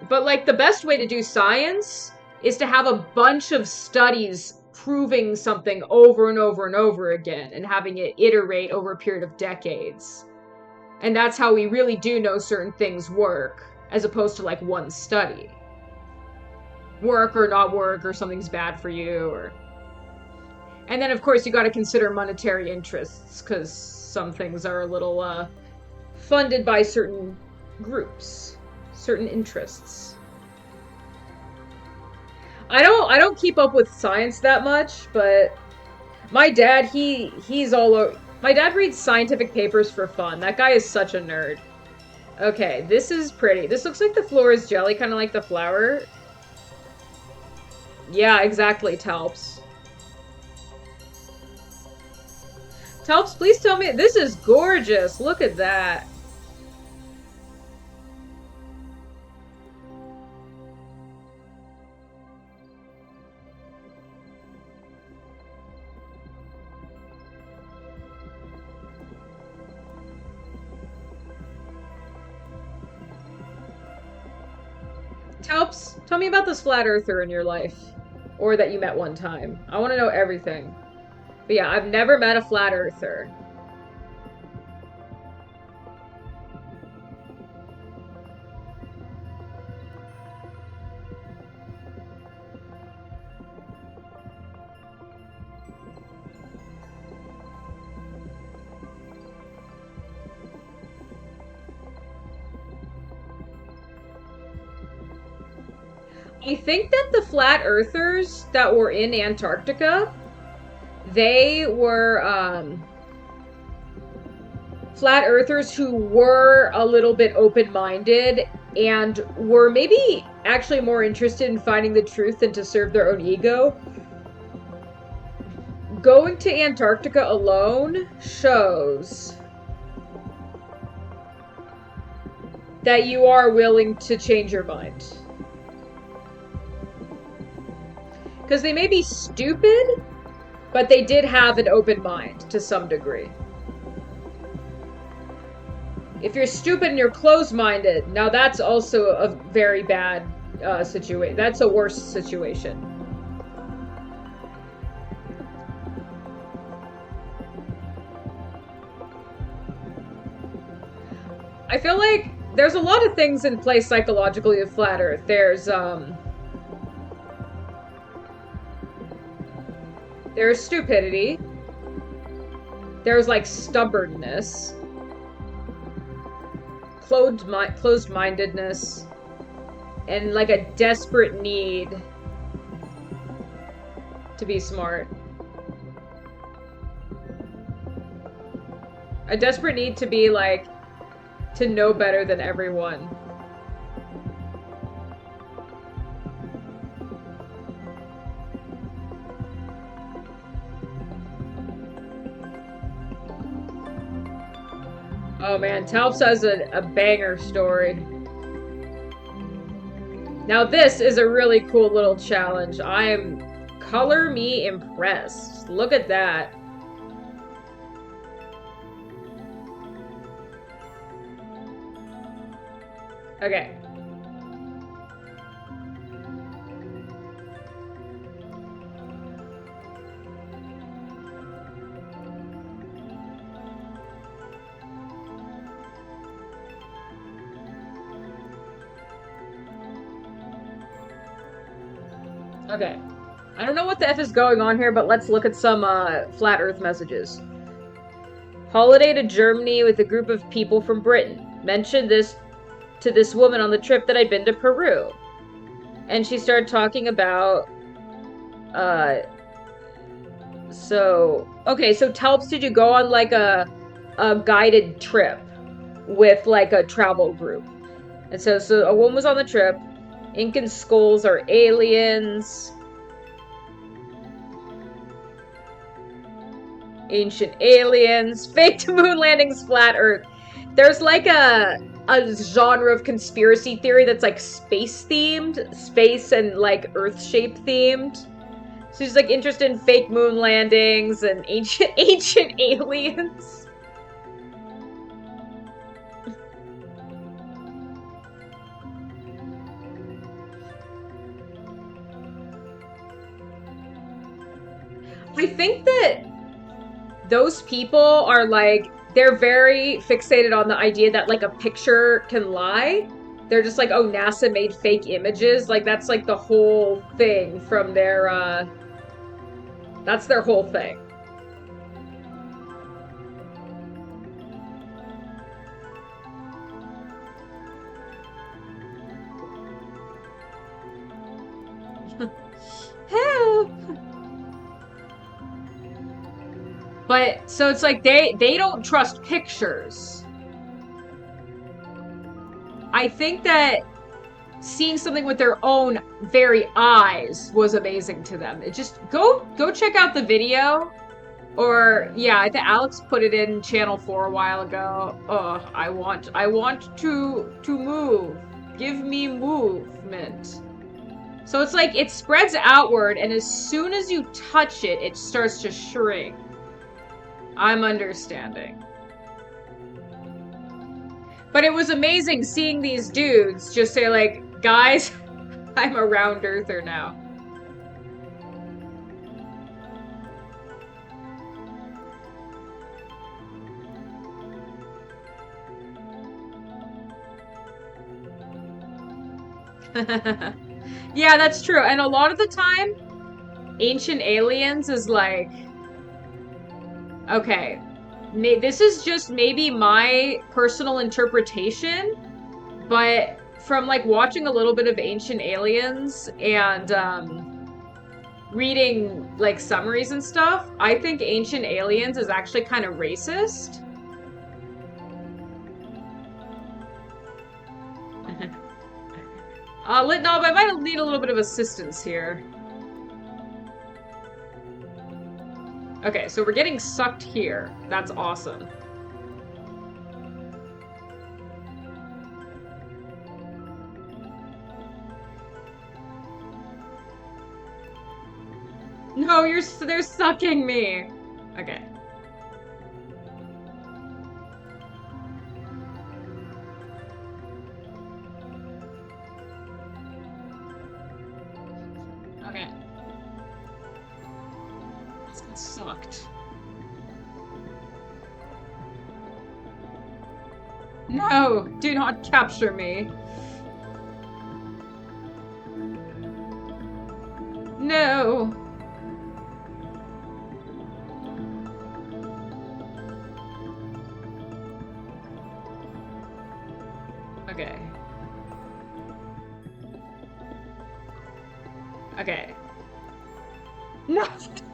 but like the best way to do science is to have a bunch of studies proving something over and over and over again and having it iterate over a period of decades. And that's how we really do know certain things work, as opposed to like one study. Work or not work, or something's bad for you, or. And then, of course, you gotta consider monetary interests, because some things are a little, funded by certain groups, certain interests. I don't keep up with science that much, but My dad, he's all over. My dad reads scientific papers for fun. That guy is such a nerd. Okay, this is pretty. This looks like the floor is jelly, kind of like the flower. Yeah, exactly, Talps. Talps, please tell me. This is gorgeous. Look at that. Talps, tell me about this flat earther in your life. Or that you met one time. I want to know everything. But yeah, I've never met a flat earther. I think that the flat earthers that were in Antarctica, they were flat earthers who were a little bit open-minded and were maybe actually more interested in finding the truth than to serve their own ego. Going to Antarctica alone shows that you are willing to change your mind. Because they may be stupid, but they did have an open mind to some degree. If you're stupid and you're closed-minded, now that's also a very bad situation. That's a worse situation. I feel like there's a lot of things in place psychologically with Flat Earth. There's stupidity. There's like stubbornness. Closed-mindedness. And like a desperate need to be smart. A desperate need to be like, to know better than everyone. Oh man, Talps has a banger story. Now this is a really cool little challenge. I am color me impressed. Look at that. Okay. Okay. I don't know what the F is going on here, but let's look at some flat earth messages. Holiday to Germany with a group of people from Britain. Mentioned this to this woman on the trip that I'd been to Peru. And she started talking about okay, so Talps, did you go on like a guided trip with like a travel group? And so a woman was on the trip. Incan skulls are aliens. Ancient aliens. Faked moon landings, flat earth. There's like a genre of conspiracy theory that's like space themed. Space and like earth shape themed. So she's like interested in fake moon landings and ancient aliens. I think that those people are like, they're very fixated on the idea that like a picture can lie. They're just like, oh, NASA made fake images. Like that's like the whole thing from their that's their whole thing. Help! But so it's like they don't trust pictures. I think that seeing something with their own very eyes was amazing to them. It just go check out the video. Or yeah, I think Alex put it in channel 4 a while ago. Oh, I want to move. Give me movement. So it's like it spreads outward, and as soon as you touch it, it starts to shrink. I'm understanding. But it was amazing seeing these dudes just say like, guys, I'm a round earther now. Yeah, that's true. And a lot of the time, Ancient Aliens is like, okay, this is just maybe my personal interpretation, but from like watching a little bit of Ancient Aliens and reading like summaries and stuff, I think Ancient Aliens is actually kind of racist. Litnob, I might need a little bit of assistance here. Okay, so we're getting sucked here. That's awesome. No, they're sucking me. Okay. Okay. Let's get sucked. No, do not capture me. No. Okay. Okay. No!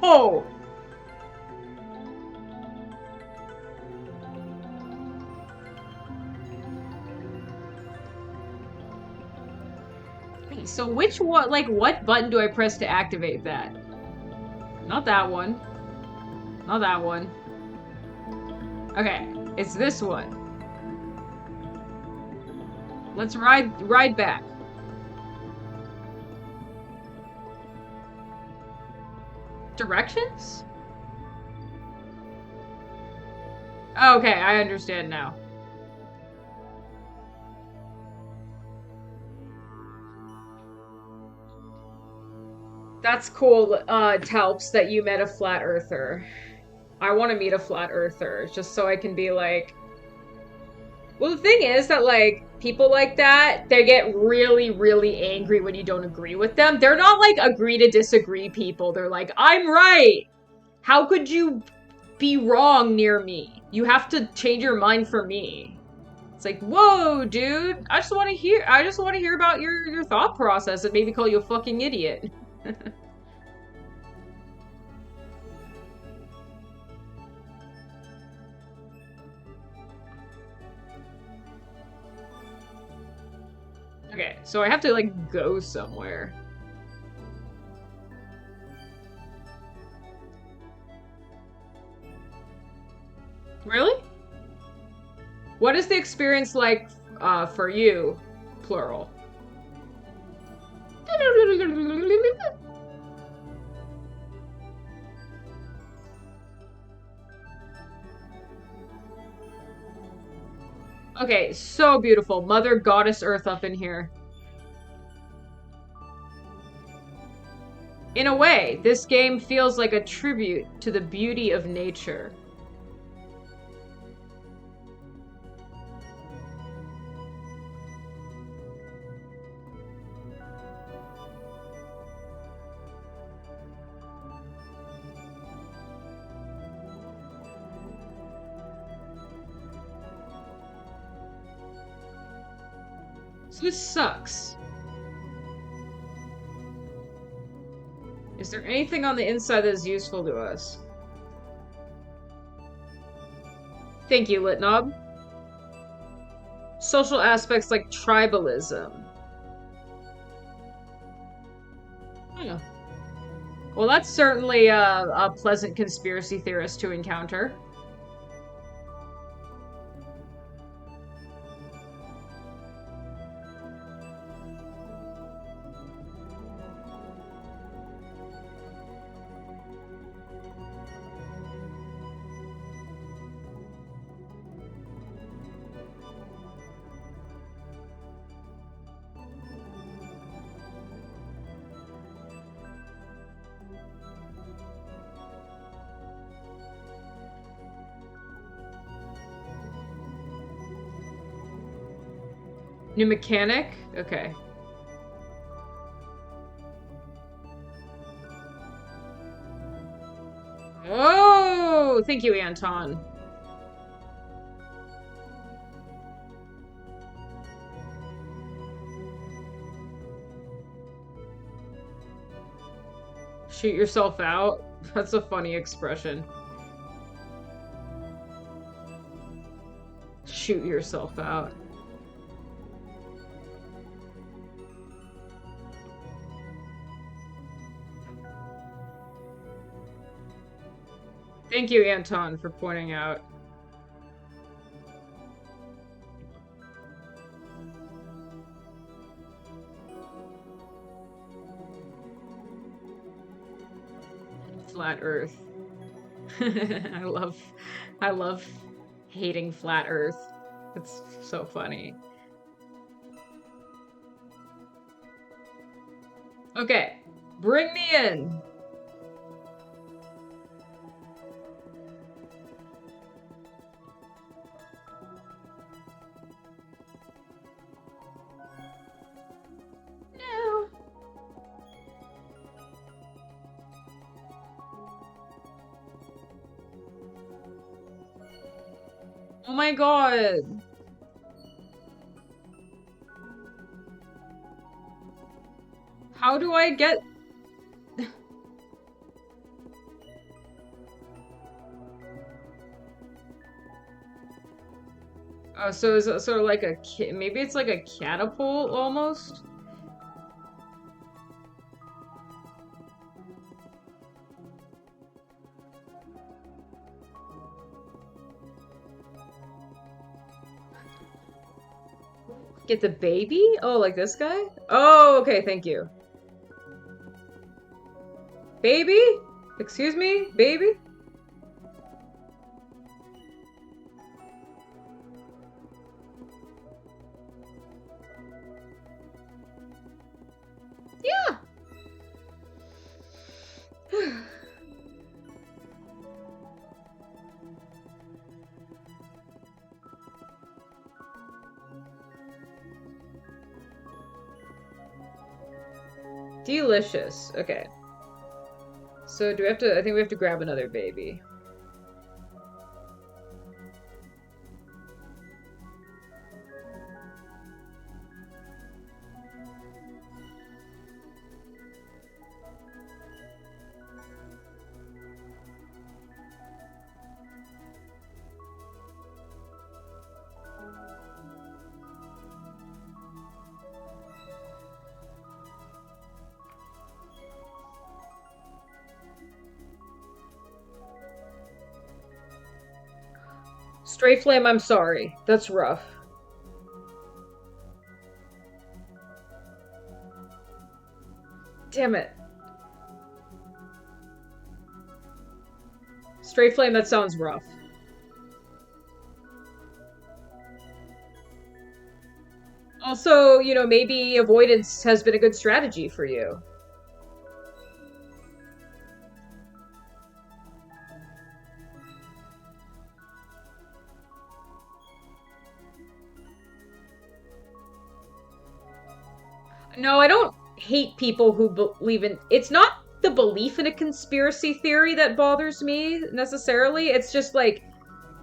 Oh! Wait, so which one, like, what button do I press to activate that? Not that one. Not that one. Okay, it's this one. Let's ride back. Directions? Okay, I understand now. That's cool, Talps, that you met a flat earther. I want to meet a flat earther, just so I can be like... Well, the thing is that, like, people like that, they get really, really angry when you don't agree with them. They're not, like, agree to disagree people. They're like, I'm right! How could you be wrong near me? You have to change your mind for me. It's like, whoa, dude! I just want to hear about your thought process and maybe call you a fucking idiot. Okay, so I have to, like, go somewhere. Really? What is the experience like, for you? Plural. Okay, so beautiful. Mother Goddess Earth up in here. In a way, this game feels like a tribute to the beauty of nature. So this sucks. Is there anything on the inside that is useful to us? Thank you, Litnob. Social aspects like tribalism. Yeah. Well, that's certainly a pleasant conspiracy theorist to encounter. New mechanic? Okay. Oh, thank you, Anton. Shoot yourself out? That's a funny expression. Shoot yourself out. Thank you, Anton, for pointing out. Flat Earth. I love hating flat Earth. It's so funny. Okay, bring me in. No. Oh my god. How do I get... Oh, so is it sort of like a... Maybe it's like a catapult, almost? Get the baby? Oh, like this guy? Oh, okay, thank you. Baby? Excuse me? Baby? Yeah. Delicious. Okay. So do we have to... I think we have to grab another baby. Stray Flame, I'm sorry. That's rough. Damn it. Stray Flame, that sounds rough. Also, you know, maybe avoidance has been a good strategy for you. No, I don't hate people who believe in... It's not the belief in a conspiracy theory that bothers me, necessarily. It's just, like,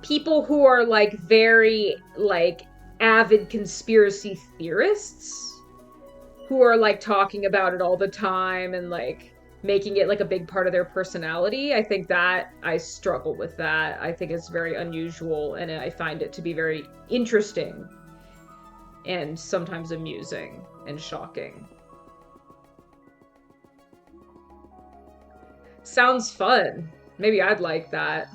people who are, like, very, like, avid conspiracy theorists. Who are, like, talking about it all the time and, like... making it like a big part of their personality. I think that I struggle with that. I think it's very unusual and I find it to be very interesting and sometimes amusing and shocking. Sounds fun. Maybe I'd like that.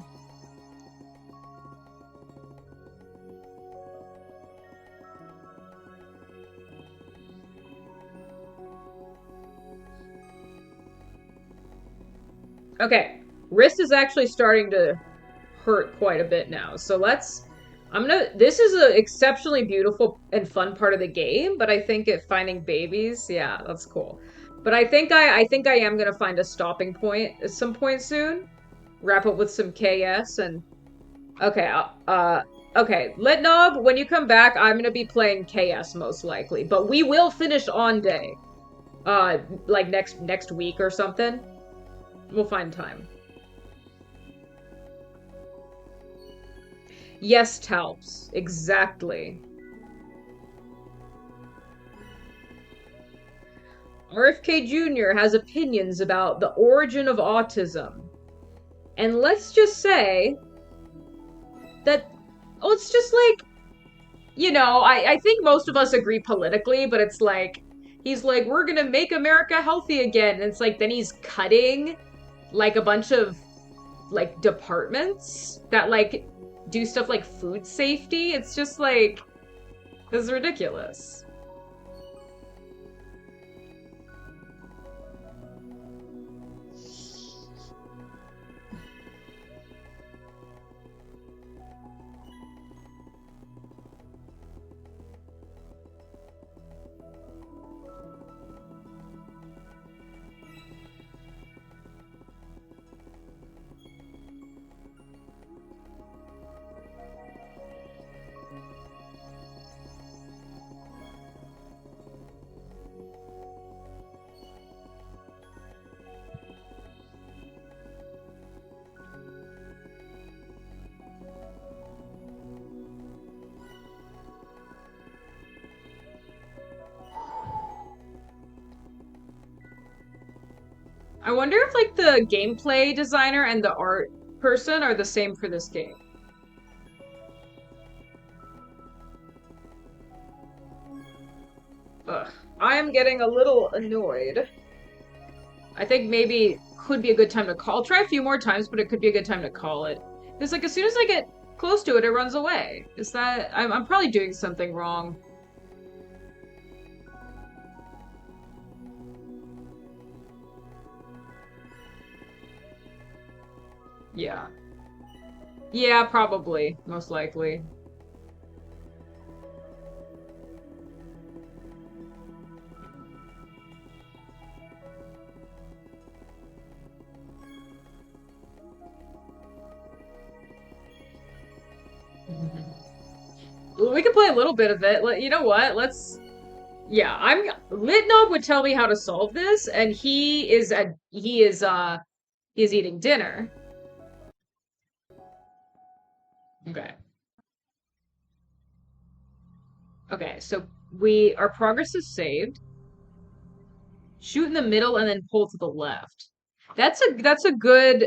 Okay, wrist is actually starting to hurt quite a bit now. So this is an exceptionally beautiful and fun part of the game, but I think at finding babies, yeah, that's cool. But I think I am gonna find a stopping point at some point soon. Wrap up with some KS and okay, okay, Litnob, when you come back, I'm gonna be playing KS most likely, but we will finish Onde, like next week or something. We'll find time. Yes, Talps, exactly. RFK Jr. has opinions about the origin of autism. And let's just say that, oh, it's just like, I think most of us agree politically, but it's like, he's like, we're gonna make America healthy again. And it's like, then he's cutting like a bunch of like departments that like do stuff like food safety. It's just like, this is ridiculous. I wonder if like the gameplay designer and the art person are the same for this game. Ugh. I am getting a little annoyed. I think maybe could be a good time to call. I'll try a few more times, but it could be a good time to call it. Because like as soon as I get close to it, it runs away. Is that I'm probably doing something wrong. Yeah. Yeah, probably. Most likely. Well, we could play a little bit of it. You know what? Let's yeah, I'm Litnob would tell me how to solve this, and he is eating dinner. Okay. Okay, so we our progress is saved. Shoot in the middle and then pull to the left. That's a good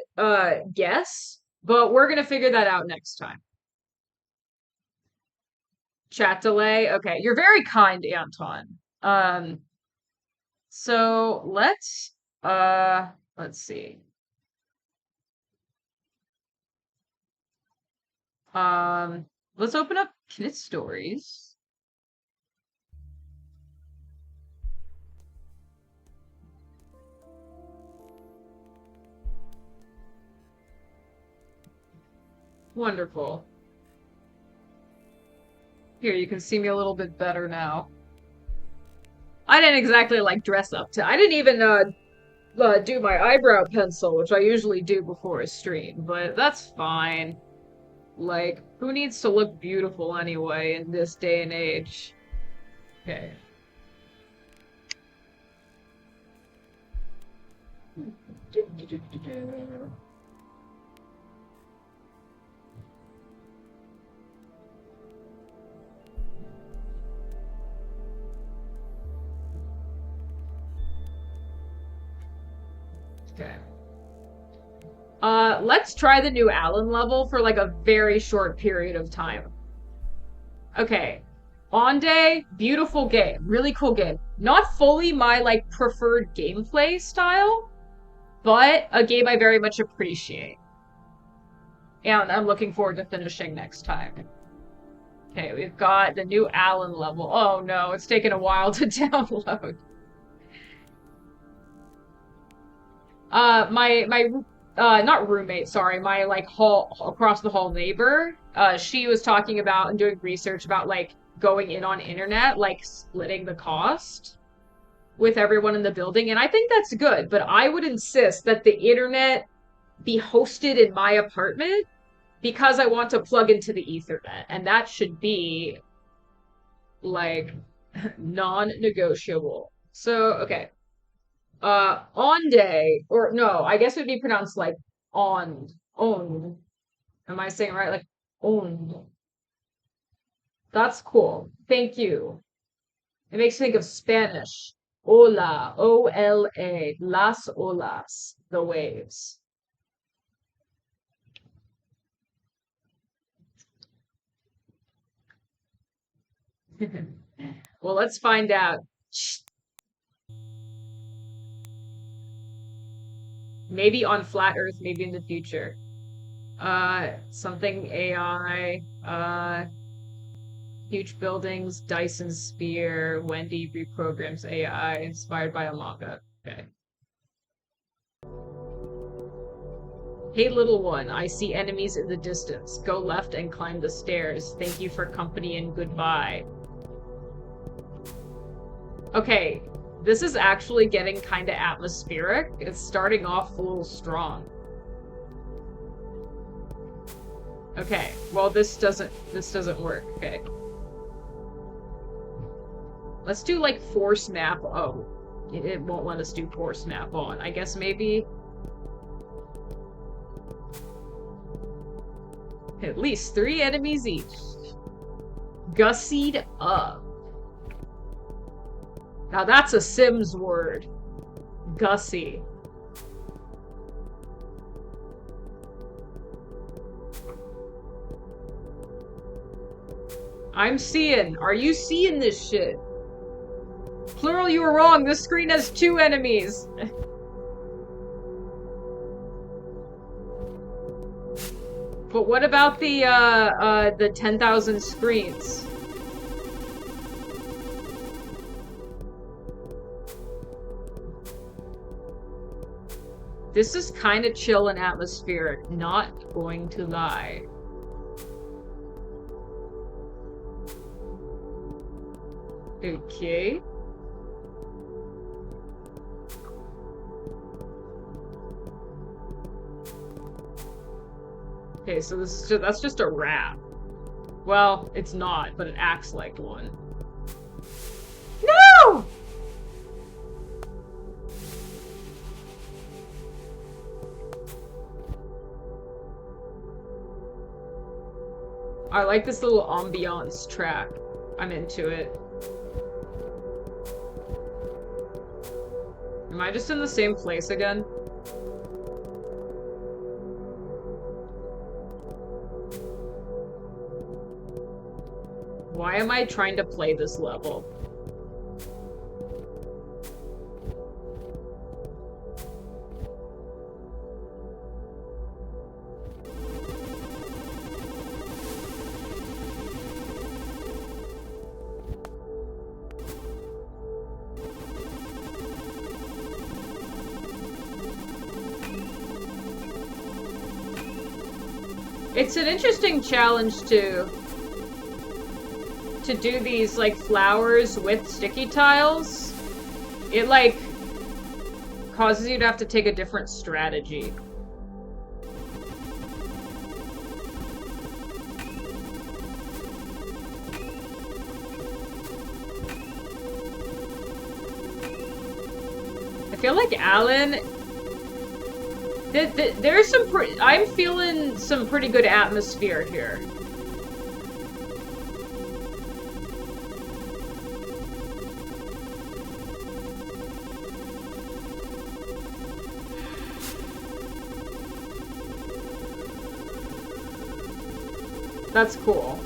guess, but we're gonna figure that out next time. Chat delay. Okay, you're very kind, Anton. So let's see. Let's open up Knytt Stories. Wonderful. Here, you can see me a little bit better now. I didn't exactly like dress up to. I didn't even do my eyebrow pencil, which I usually do before a stream, but that's fine. Like, who needs to look beautiful anyway in this day and age? Okay. Okay. Let's try the new Alen level for like a very short period of time. Okay. Onde, beautiful game. Really cool game. Not fully my like preferred gameplay style, but a game I very much appreciate. And I'm looking forward to finishing next time. Okay, we've got the new Alen level. Oh no, it's taken a while to download. My not roommate, sorry, my like hall across the hall neighbor, she was talking about and doing research about like going in on internet, like splitting the cost with everyone in the building, and I think that's good, but I would insist that the internet be hosted in my apartment because I want to plug into the Ethernet, and that should be like non-negotiable. So, okay. Onde, or no, I guess it would be pronounced like Onde. Am I saying it right? Like Onde. That's cool. Thank you. It makes me think of Spanish. Hola, O-L-A, las olas, the waves. Well, let's find out. Maybe on flat Earth, maybe in the future. Something AI, huge buildings, Dyson Sphere, Wendy reprograms AI, inspired by a manga. Okay. Hey, little one, I see enemies in the distance. Go left and climb the stairs. Thank you for company and goodbye. Okay, this is actually getting kind of atmospheric. It's starting off a little strong. Okay, well this doesn't work. Okay. Let's do like force map. Oh, it won't let us do force map on. I guess maybe at least 3 enemies each. Gussied up. Now that's a Sims word. Gussie. Are you seeing this shit? Plural, you were wrong. This screen has 2 enemies. But what about the 10,000 screens? This is kind of chill and atmospheric, not going to lie. Okay. Okay, so that's just a rat. Well, it's not, but it acts like one. No! I like this little ambiance track. I'm into it. Am I just in the same place again? Why am I trying to play this level? It's an interesting challenge to do these like flowers with sticky tiles. It like causes you to have to take a different strategy. I feel like Alen, there's some I'm feeling some pretty good atmosphere here. That's cool.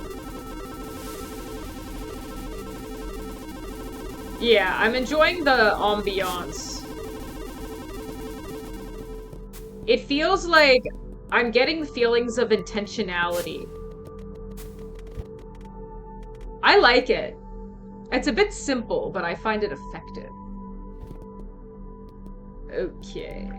Yeah, I'm enjoying the ambiance. It feels like I'm getting feelings of intentionality. I like it. It's a bit simple, but I find it effective. Okay.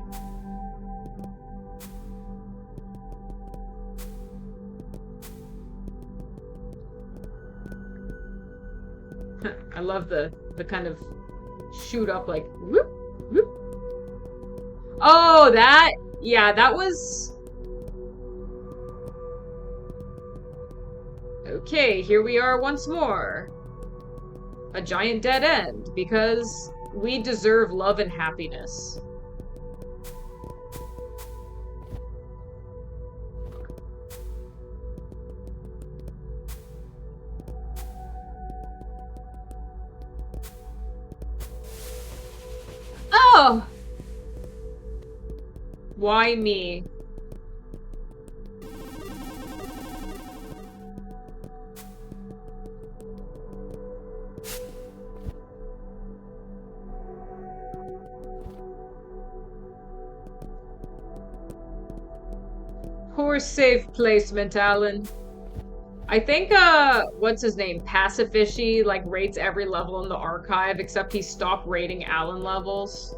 I love the kind of shoot up like whoop whoop. Oh, that, yeah, that was okay. Here we are once more. A giant dead end because we deserve love and happiness. Oh! Why me? Poor safe placement, Alen. I think, what's his name? Pacifishy, like, rates every level in the archive, except he stopped rating Alen levels.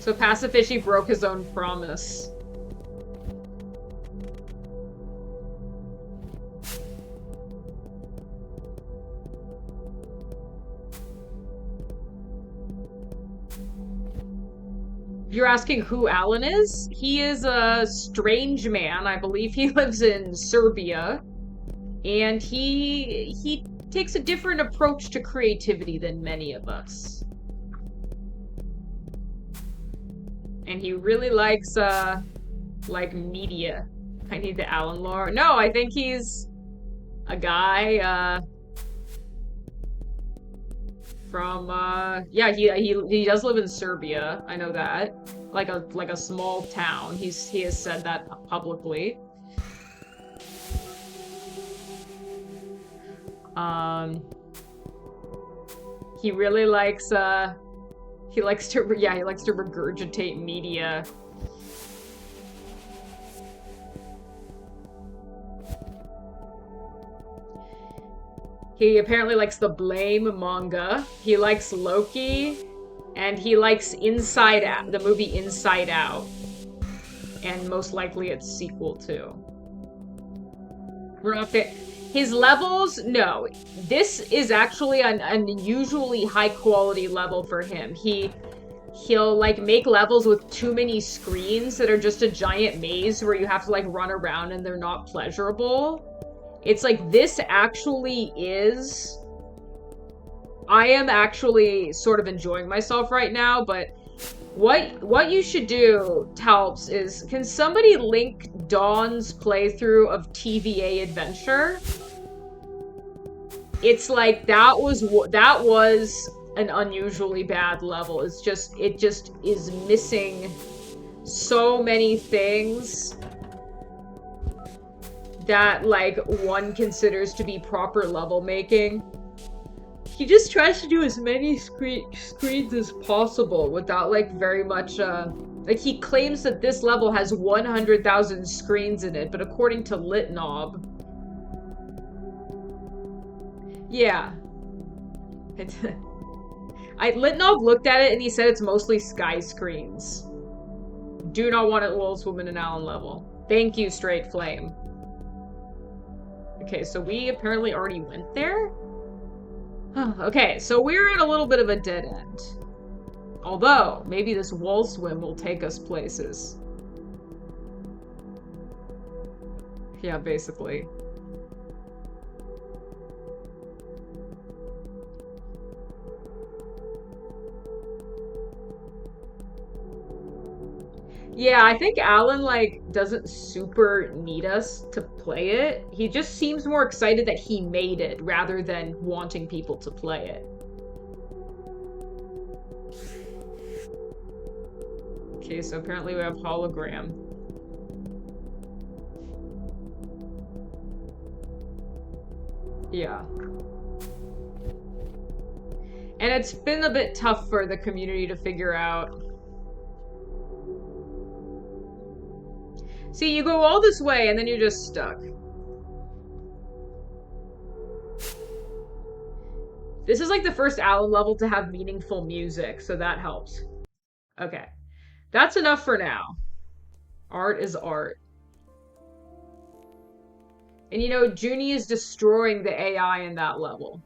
So Pacifishy broke his own promise. You're asking who Alen is? He is a strange man. I believe he lives in Serbia. And he takes a different approach to creativity than many of us. And he really likes, like media. I need the Alen lore. No, I think he's a guy, from, yeah, he does live in Serbia. I know that. Like a small town. He has said that publicly. He really likes, he likes to regurgitate media. He apparently likes the Blame manga. He likes Loki. And he likes Inside Out, the movie Inside Out. And most likely its sequel, too. We're not there. His levels, no. This is actually an unusually high quality level for him. He'll like make levels with too many screens that are just a giant maze where you have to like run around and they're not pleasurable. It's like this actually is... I am actually sort of enjoying myself right now, but what you should do, Talps, is can somebody link Dawn's playthrough of TVA Adventure? It's like that was an unusually bad level. It just is missing so many things that like one considers to be proper level making. He just tries to do as many screens as possible without, like, very much, like, he claims that this level has 100,000 screens in it, but according to Litnob... Yeah. Litnob looked at it and he said it's mostly sky screens. Do not want it Wolves Woman and Alen level. Thank you, Straight Flame. Okay, so we apparently already went there? Okay, so we're at a little bit of a dead end. Although, maybe this wall swim will take us places. Yeah, basically. Yeah, I think Alen, like, doesn't super need us to play it. He just seems more excited that he made it, rather than wanting people to play it. Okay, so apparently we have hologram. Yeah. And it's been a bit tough for the community to figure out. See, you go all this way and then you're just stuck. This is like the first Alen level to have meaningful music, so that helps. Okay. That's enough for now. Art is art. And you know, Junie is destroying the AI in that level.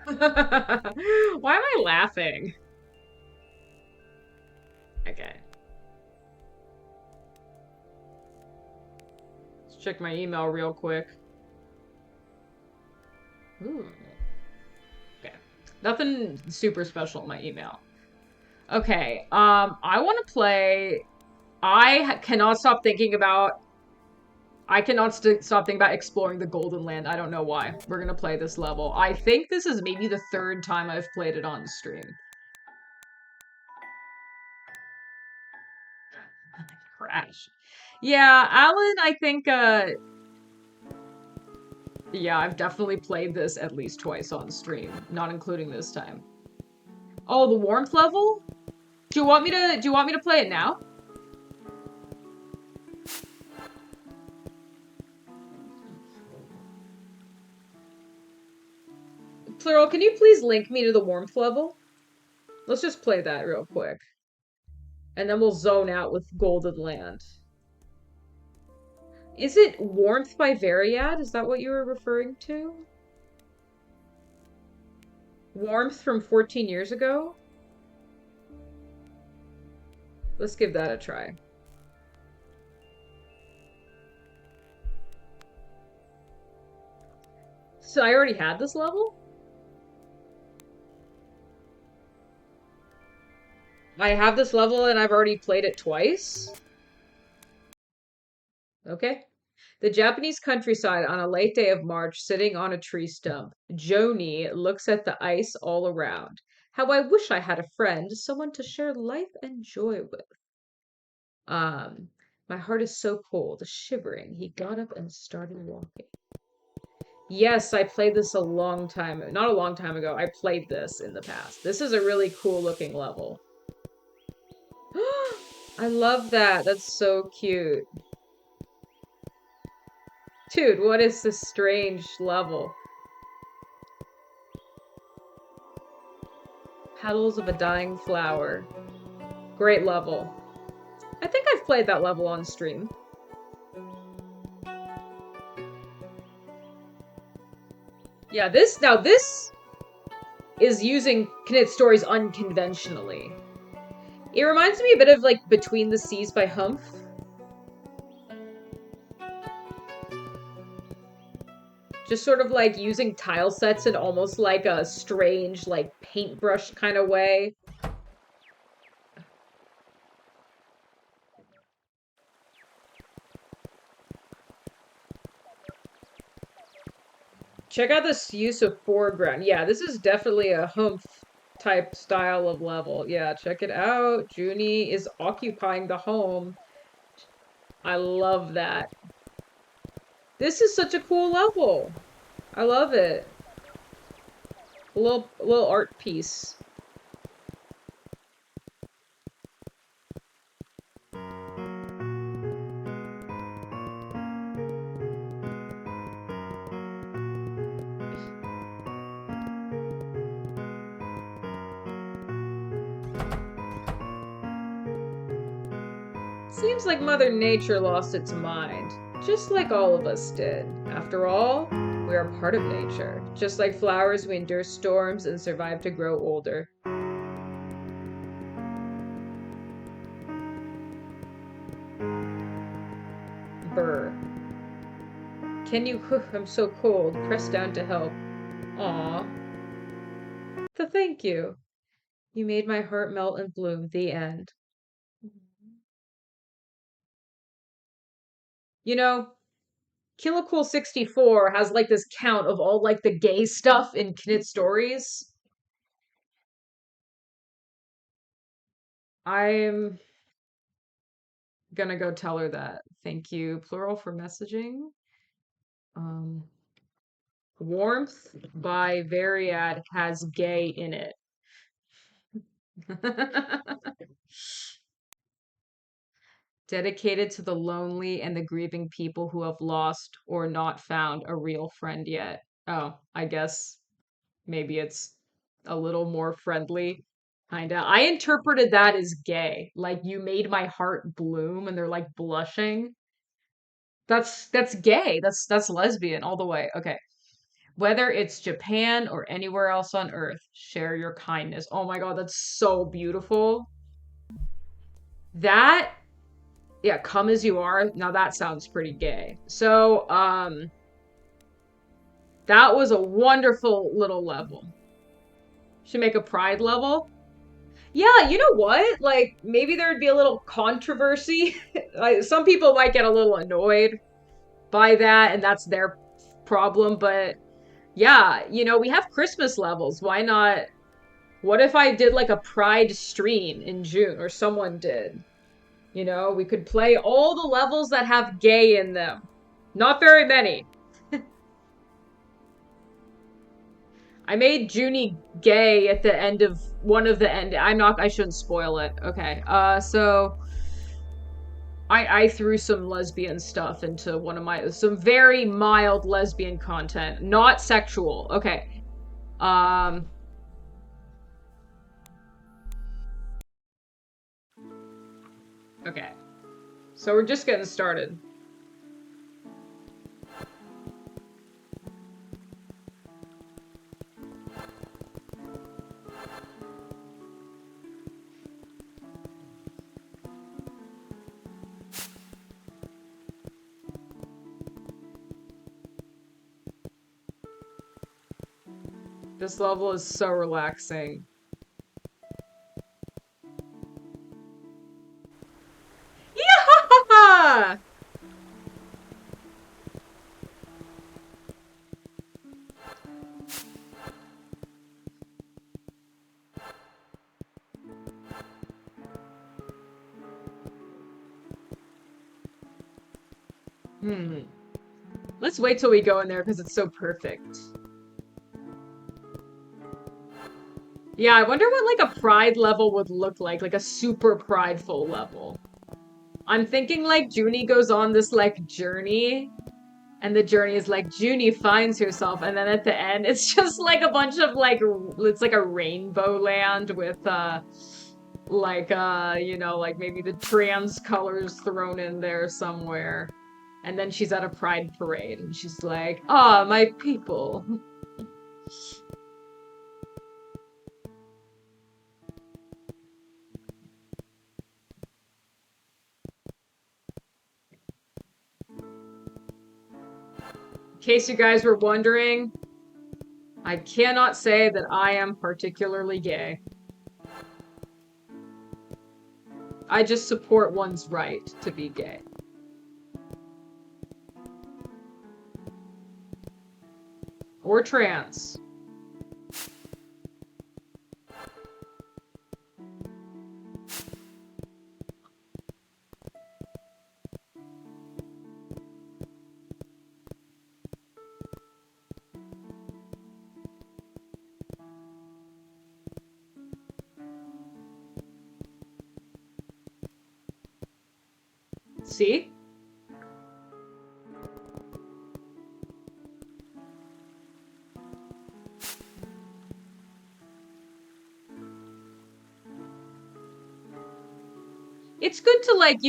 Why am I laughing? Okay. Let's check my email real quick. Ooh. Okay. Nothing super special in my email. Okay. I want to play. Cannot stop thinking about. I cannot stop thinking about exploring the Golden Land. I don't know why. We're gonna play this level. I think this is maybe the third time I've played it on stream. Crash. Yeah, Alen, I think, yeah, I've definitely played this at least twice on stream, not including this time. Oh, the warmth level? Do you want me to play it now? Plural, can you please link me to the warmth level? Let's just play that real quick. And then we'll zone out with Golden Land. Is it Warmth by Variad? Is that what you were referring to? Warmth from 14 years ago? Let's give that a try. So I already had this level? I have this level and I've already played it twice? Okay. The Japanese countryside on a late day of March, sitting on a tree stump. Joni looks at the ice all around. How I wish I had a friend, someone to share life and joy with. Um, my heart is so cold, shivering. He got up and started walking. Yes, I played this a long time, not a long time ago. I played this in the past. This is a really cool looking level. I love that. That's so cute. Dude, what is this strange level? Petals of a dying flower. Great level. I think I've played that level on stream. Yeah, this is using Knytt Stories unconventionally. It reminds me a bit of like Between the Seas by Humph. Just sort of like using tile sets in almost like a strange, like paintbrush kind of way. Check out this use of foreground. Yeah, this is definitely a Humph type style of level. Yeah, check it out. Junie is occupying the home. I love that. This is such a cool level. I love it. A little art piece. Seems like Mother Nature lost its mind, just like all of us did. After all, we are part of nature. Just like flowers, we endure storms and survive to grow older. Burr. Can you? I'm so cold. Press down to help. Aw. Thank you. You made my heart melt and bloom. The end. You know, Kill 64 has like this count of all like the gay stuff in Knytt Stories. I'm gonna go tell her that. Thank you, plural, for messaging. Um, Warmth by Variad has gay in it. Dedicated to the lonely and the grieving people who have lost or not found a real friend yet. Oh, I guess maybe it's a little more friendly. Kinda. I interpreted that as gay. Like you made my heart bloom and they're like blushing. That's gay. That's lesbian all the way. Okay. Whether it's Japan or anywhere else on earth, share your kindness. Oh my God, that's so beautiful. That, yeah, come as you are. Now that sounds pretty gay. So, that was a wonderful little level. Should make a pride level. Yeah, you know what? Like, maybe there'd be a little controversy. Like, some people might get a little annoyed by that, and that's their problem. But yeah, we have Christmas levels. Why not? What if I did like a Pride stream in June, or someone did? We could play all the levels that have gay in them. Not very many. I made Junie gay at the end of one of the end. I shouldn't spoil it. Okay. So I threw some lesbian stuff into some very mild lesbian content, not sexual. Okay. Um, okay. So we're just getting started. This level is so relaxing. Yeah! Hmm. Let's wait till we go in there because it's so perfect. Yeah, I wonder what like a pride level would look like a super prideful level. I'm thinking like Junie goes on this like journey, and the journey is like Junie finds herself, and then at the end it's just like a bunch of like it's like a rainbow land with like maybe the trans colors thrown in there somewhere. And then she's at a pride parade and she's like, "Ah, my people." In case you guys were wondering, I cannot say that I am particularly gay. I just support one's right to be gay. Or trans. See? It's good to like,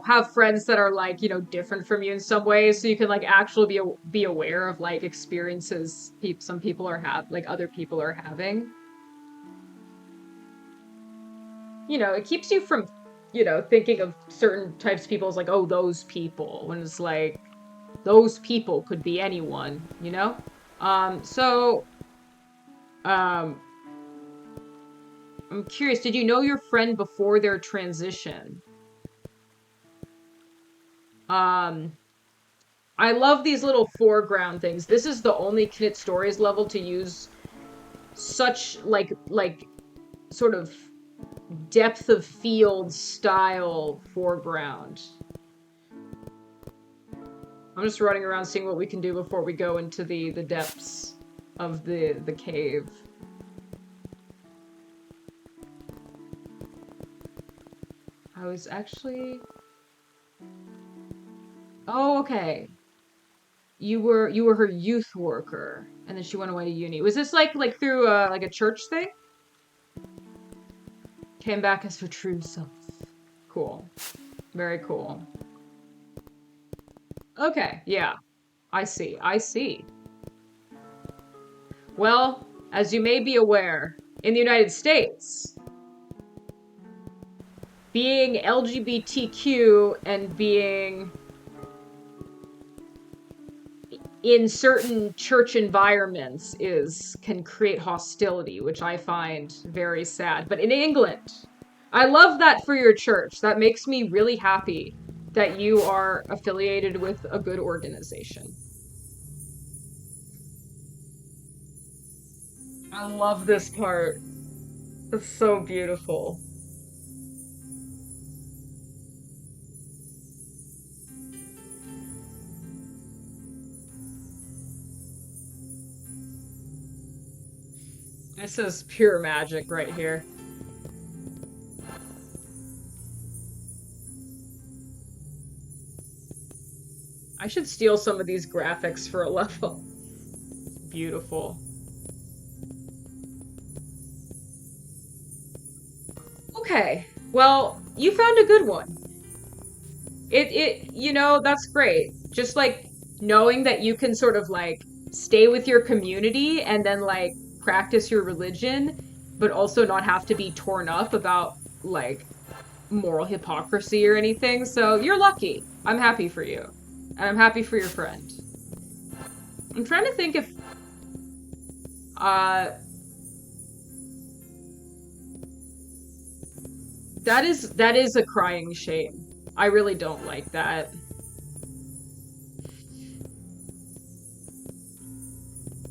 have friends that are like, different from you in some ways so you can like actually be aware of like experiences some people are like other people are having. It keeps you from, thinking of certain types of people as like, oh, those people, when it's like those people could be anyone. So um I'm curious, did you know your friend before their transition? Um I love these little foreground things. This is the only Knytt Stories level to use such like sort of depth of field style foreground. I'm just running around seeing what we can do before we go into the depths of the cave. I was actually... Oh, okay. You were her youth worker, and then she went away to uni. Was this like through like a church thing? Came back as her true self. Cool. Very cool. Okay, yeah. I see. I see. Well, as you may be aware, in the United States, being LGBTQ and being in certain church environments can create hostility, which I find very sad. But in England, I love that for your church. That makes me really happy that you are affiliated with a good organization. I love this part. It's so beautiful. This is pure magic right here. I should steal some of these graphics for a level. Beautiful. Okay, well, you found a good one. That's great. Just like knowing that you can sort of like stay with your community and then like practice your religion, but also not have to be torn up about like moral hypocrisy or anything. So you're lucky. I'm happy for you. And I'm happy for your friend. I'm trying to think if uh that is a crying shame. I really don't like that.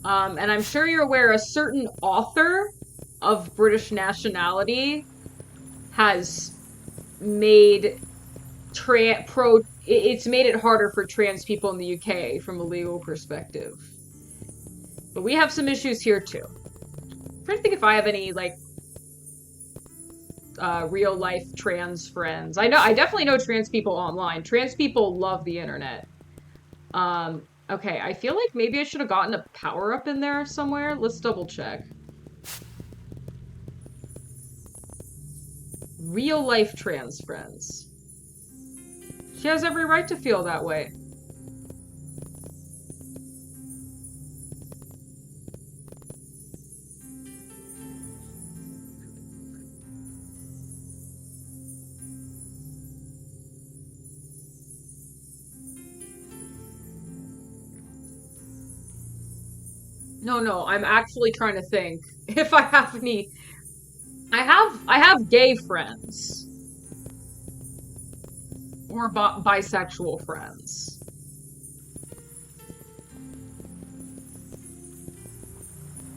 And I'm sure you're aware a certain author of British nationality has made it's made it harder for trans people in the UK from a legal perspective. But we have some issues here too. I'm trying to think if I have any like real life trans friends. I definitely know trans people online. Trans people love the internet. Okay, I feel like maybe I should have gotten a power up in there somewhere. Let's double check. Real life trans friends. She has every right to feel that way. No, I'm actually trying to think if I have any. I have gay friends or bisexual friends.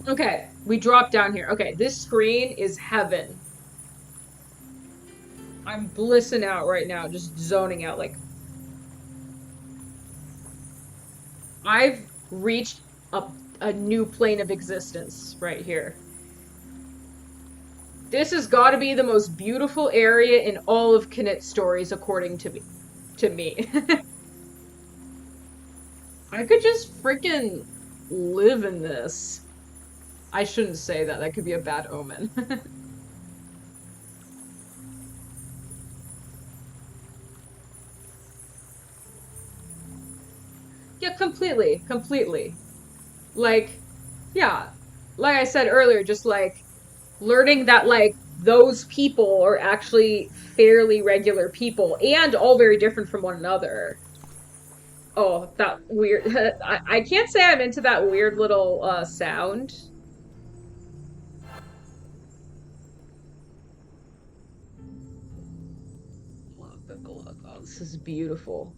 Okay, we drop down here. Okay, this screen is heaven. I'm blissing out right now, just zoning out. Like, I've reached a new plane of existence right here. This has got to be the most beautiful area in all of Knytt Stories, according to me. To me. I could just freaking live in this. I shouldn't say that. That could be a bad omen. Yeah, completely. Completely. Like, yeah. Like I said earlier, just like learning that like those people are actually fairly regular people and all very different from one another. Oh, that weird. I can't say I'm into that weird little sound. Look. Oh, this is beautiful.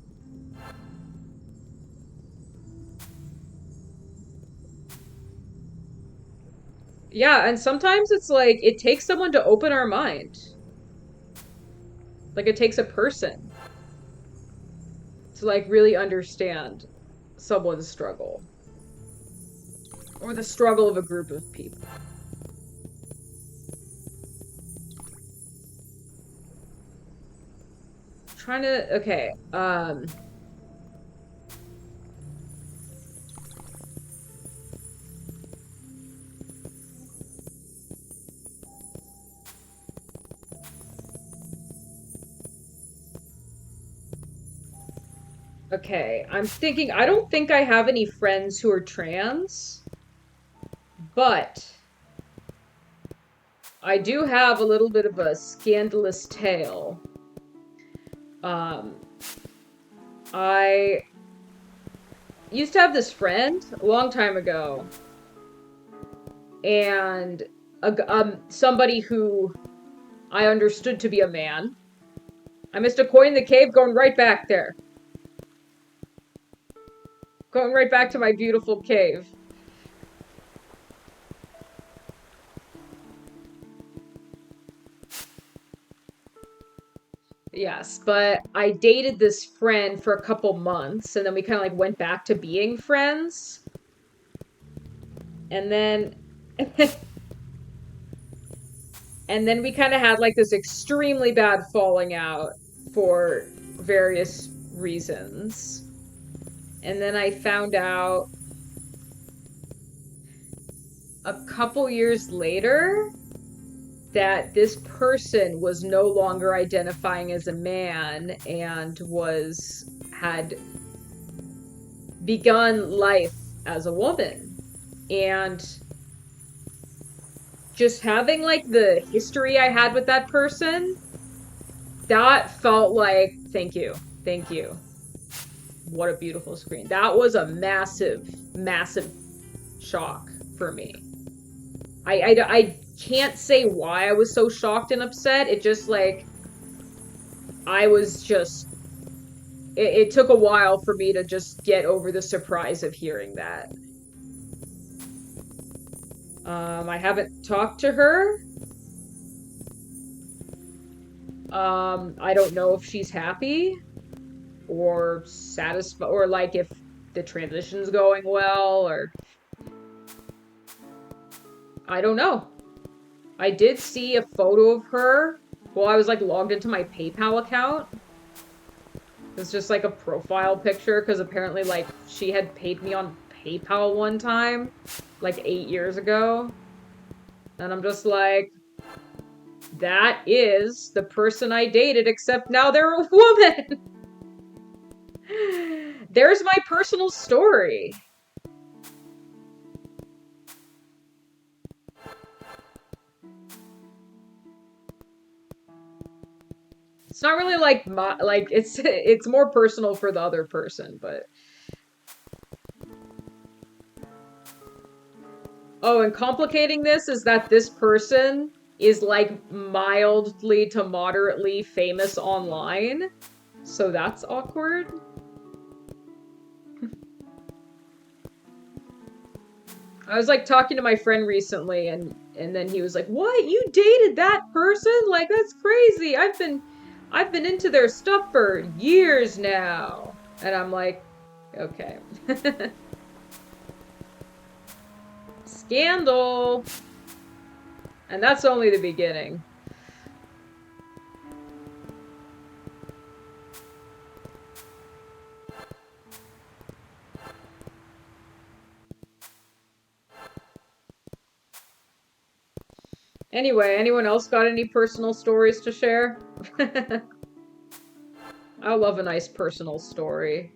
Yeah, and sometimes it's like it takes someone to open our mind. Like it takes a person to like really understand someone's struggle or the struggle of a group of people. Trying to okay, okay. I'm thinking I don't think I have any friends who are trans, but I do have a little bit of a scandalous tale. Um, I used to have this friend a long time ago, and somebody who I understood to be a man. I missed a coin in the cave going right back there. Going right back to my beautiful cave. Yes, but I dated this friend for a couple months and then we kind of like went back to being friends. And then and then we kind of had like this extremely bad falling out for various reasons. And then I found out a couple years later that this person was no longer identifying as a man and was had begun life as a woman. And just having like the history I had with that person, that felt like thank you. Thank you. What a beautiful screen. That was a massive, massive shock for me. I can't say why I was so shocked and upset. It just like I was just it took a while for me to just get over the surprise of hearing that. I haven't talked to her. I don't know if she's happy or satisfied or like if the transition's going well or I don't know. I did see a photo of her while I was like logged into my PayPal account. It's just like a profile picture because apparently like she had paid me on PayPal one time, like 8 years ago. And I'm just like, that is the person I dated, except now they're a woman. There's my personal story. It's not really like my like it's more personal for the other person, but oh, and complicating this is that this person is like mildly to moderately famous online. So that's awkward. I was like talking to my friend recently and then he was like, "What? You dated that person? Like that's crazy. I've been into their stuff for years now." And I'm like, "Okay." Scandal. And that's only the beginning. Anyway, anyone else got any personal stories to share? I love a nice personal story.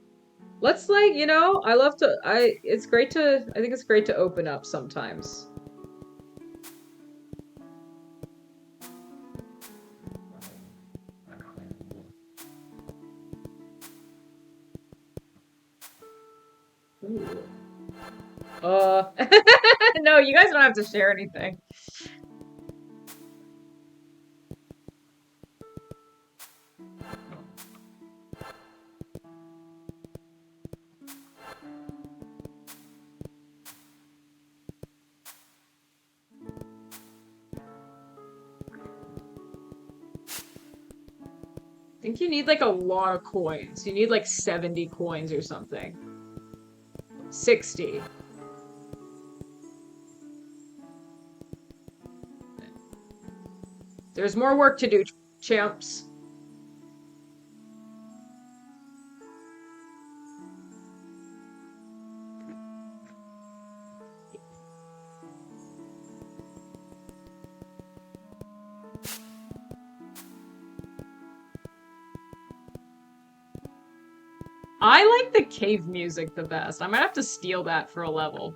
Let's like, I love to it's great to I think it's great to open up sometimes. Ooh. No, you guys don't have to share anything. think you need like a lot of coins. You need like 70 coins or something. 60. There's more work to do, champs. I like the cave music the best. I might have to steal that for a level.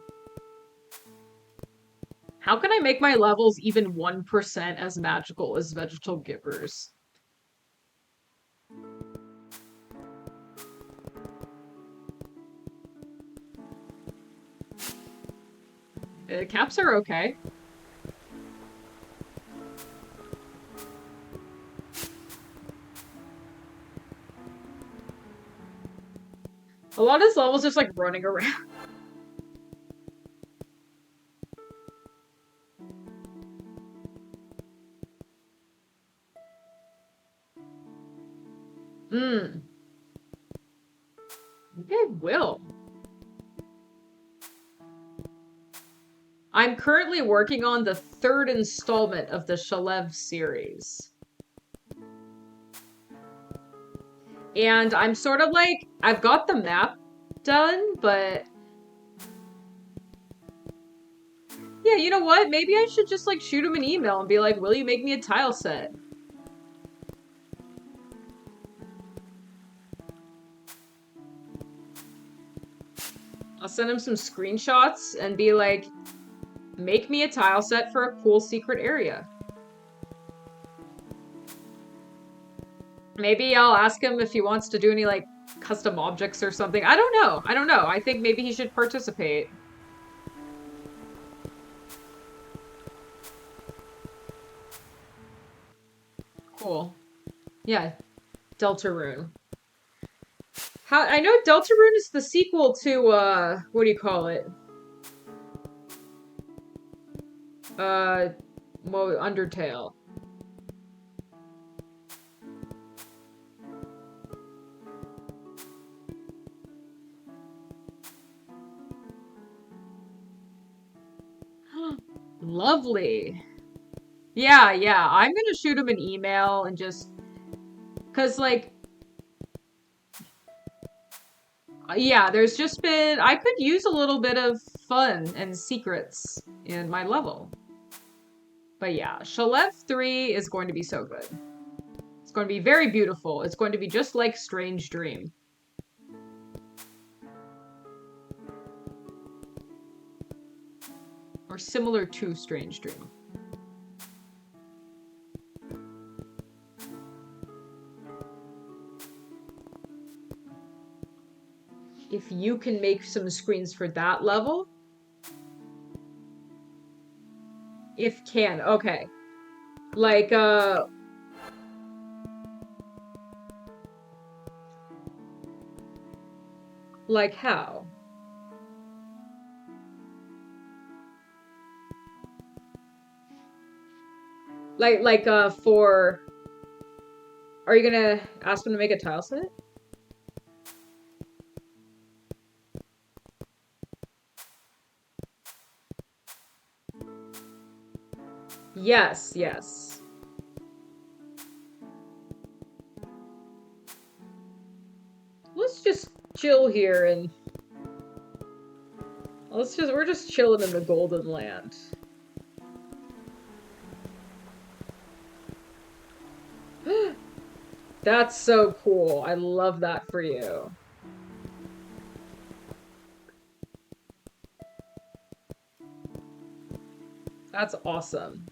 How can I make my levels even 1% as magical as Vegetal Gibbers? Caps are okay. A lot of this level's just like running around. Hmm. Maybe I will. I'm currently working on the 3rd installment of the Shalev series. And I'm sort of like, I've got the map done, but yeah, you know what? Maybe I should just like shoot him an email and be like, will you make me a tile set? I'll send him some screenshots and be like, make me a tile set for a cool secret area. Maybe I'll ask him if he wants to do any like custom objects or something. I don't know. I don't know. I think maybe he should participate. Cool. Yeah. Deltarune. How I know Deltarune is the sequel to what do you call it? Well, Undertale. Lovely. Yeah, yeah. I'm gonna shoot him an email and just, cause like, yeah, there's just been, I could use a little bit of fun and secrets in my level. But yeah, Shalev 3 is going to be so good. It's going to be very beautiful. It's going to be just like Strange Dream. Or similar to Strange Dream. If you can make some screens for that level. If can, okay. Like, like how? For... Are you gonna ask him to make a tile set? Yes, yes. Let's just chill here and... we're just chilling in the Golden Land. That's so cool. I love that for you. That's awesome.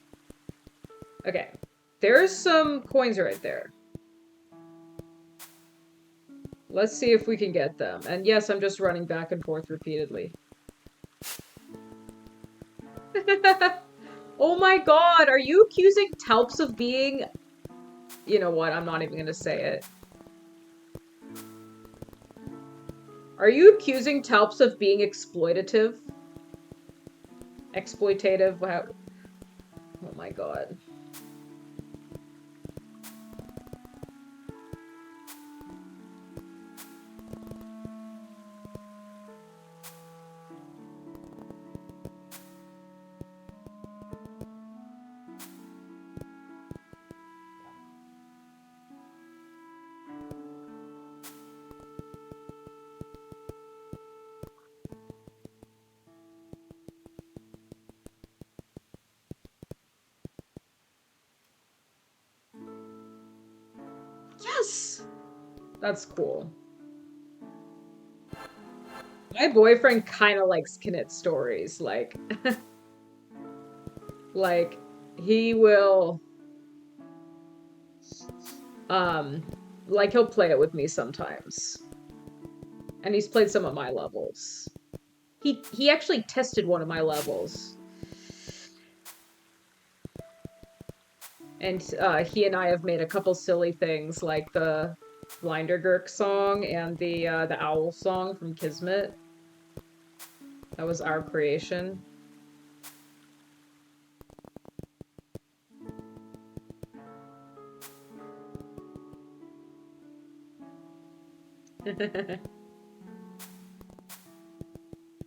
Okay. There's some coins right there. Let's see if we can get them. And yes, I'm just running back and forth repeatedly. Oh my god, are you accusing Telps of being... You know what, I'm not even gonna say it. Are you accusing Telps of being exploitative? Exploitative? Wow. Oh my god. That's cool. My boyfriend kind of likes Knytt Stories. Like he will, um, like he'll play it with me sometimes. And he's played some of my levels. He actually tested one of my levels. And he and I have made a couple silly things like the Blindergurk song and the owl song from Kismet. That was our creation.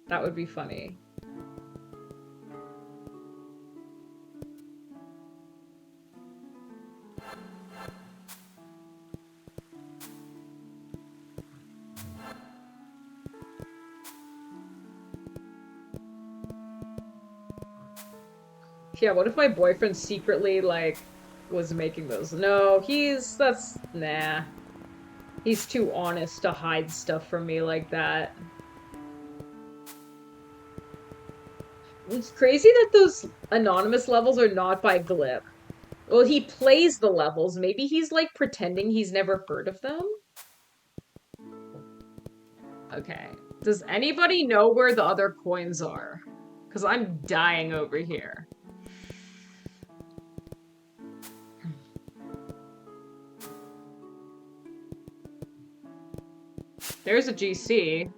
That would be funny. Yeah, what if my boyfriend secretly, like, was making those? No, nah. He's too honest to hide stuff from me like that. It's crazy that those anonymous levels are not by Glib. Well, he plays the levels. Maybe he's, like, pretending he's never heard of them? Okay. Does anybody know where the other coins are? Because I'm dying over here. There's a GC.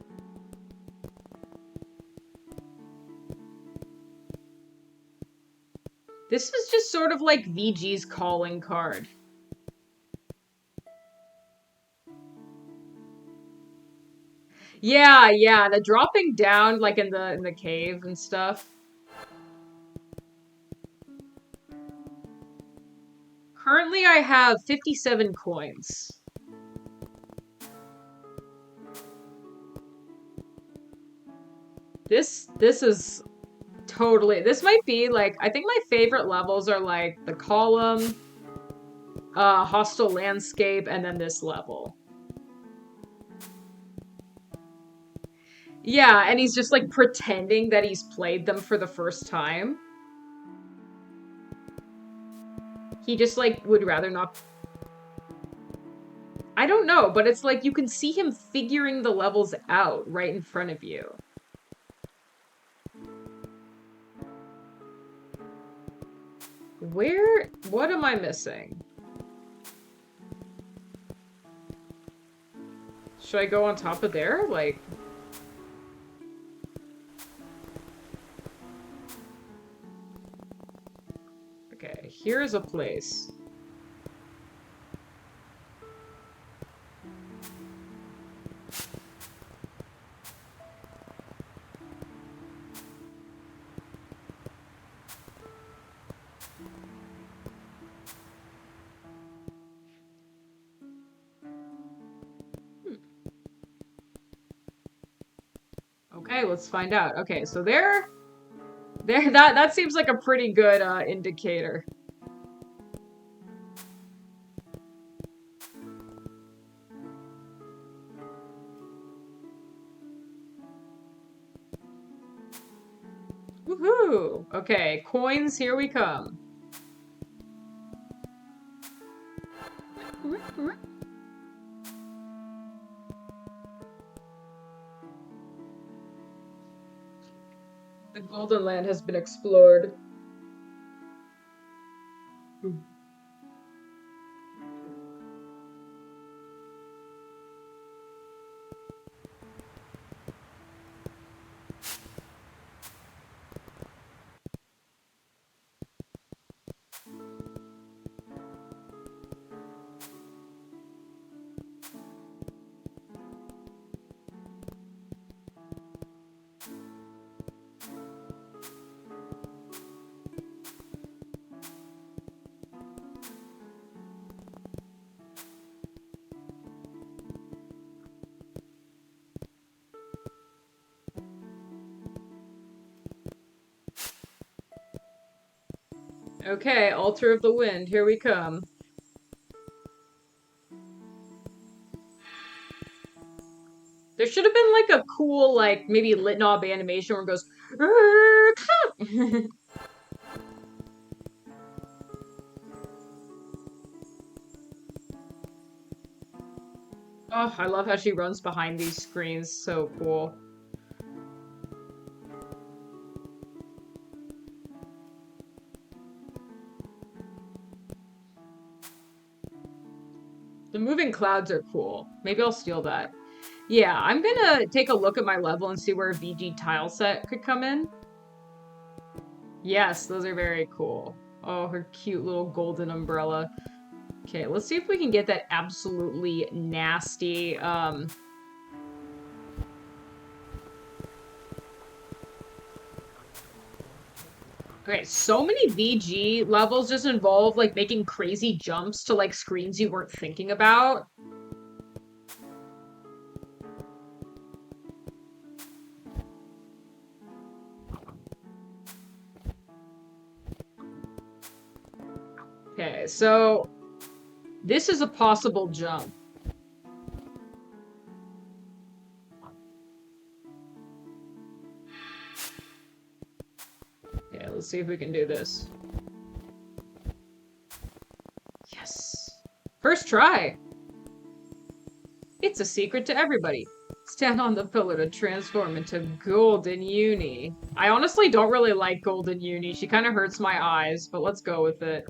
This was just sort of like VG's calling card. Yeah, the dropping down like in the cave and stuff. Currently I have 57 coins. This is totally, this might be like, I think my favorite levels are like the column, hostile landscape, and then this level. Yeah, and he's just like pretending that he's played them for the first time. He just like would rather not. I don't know, but it's like you can see him figuring the levels out right in front of you. What am I missing? Should I go on top of there? Like, okay, here's a place. Okay, let's find out. Okay, so that seems like a pretty good indicator. Woohoo! Okay, coins, here we come. The Golden Land has been explored. Okay, Altar of the Wind, here we come. should have been like a cool, like, maybe lit knob animation where it goes, "Arrgh!" Oh, I love how she runs behind these screens. So cool. The moving clouds are cool. Maybe I'll steal that. Yeah, I'm gonna take a look at my level and see where a VG tile set could come in. Yes, those are very cool. Oh, her cute little golden umbrella. Okay, let's see if we can get that absolutely nasty, Okay, so many VG levels just involve, like, making crazy jumps to, like, screens you weren't thinking about. Okay, so this is a possible jump. Okay, let's see if we can do this. Yes. First try. It's a secret to everybody. Stand on the pillar to transform into Golden Uni. I honestly don't really like Golden Uni. She kind of hurts my eyes, but let's go with it.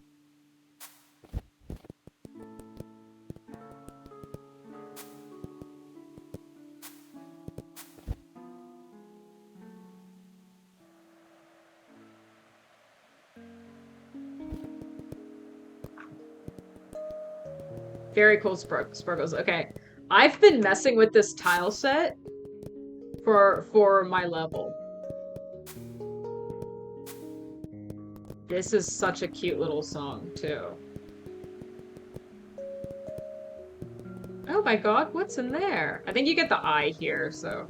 Very cool sparkles. Okay. I've been messing with this tile set for my level. This is such a cute little song, too. Oh my god, what's in there? I think you get the eye here, so...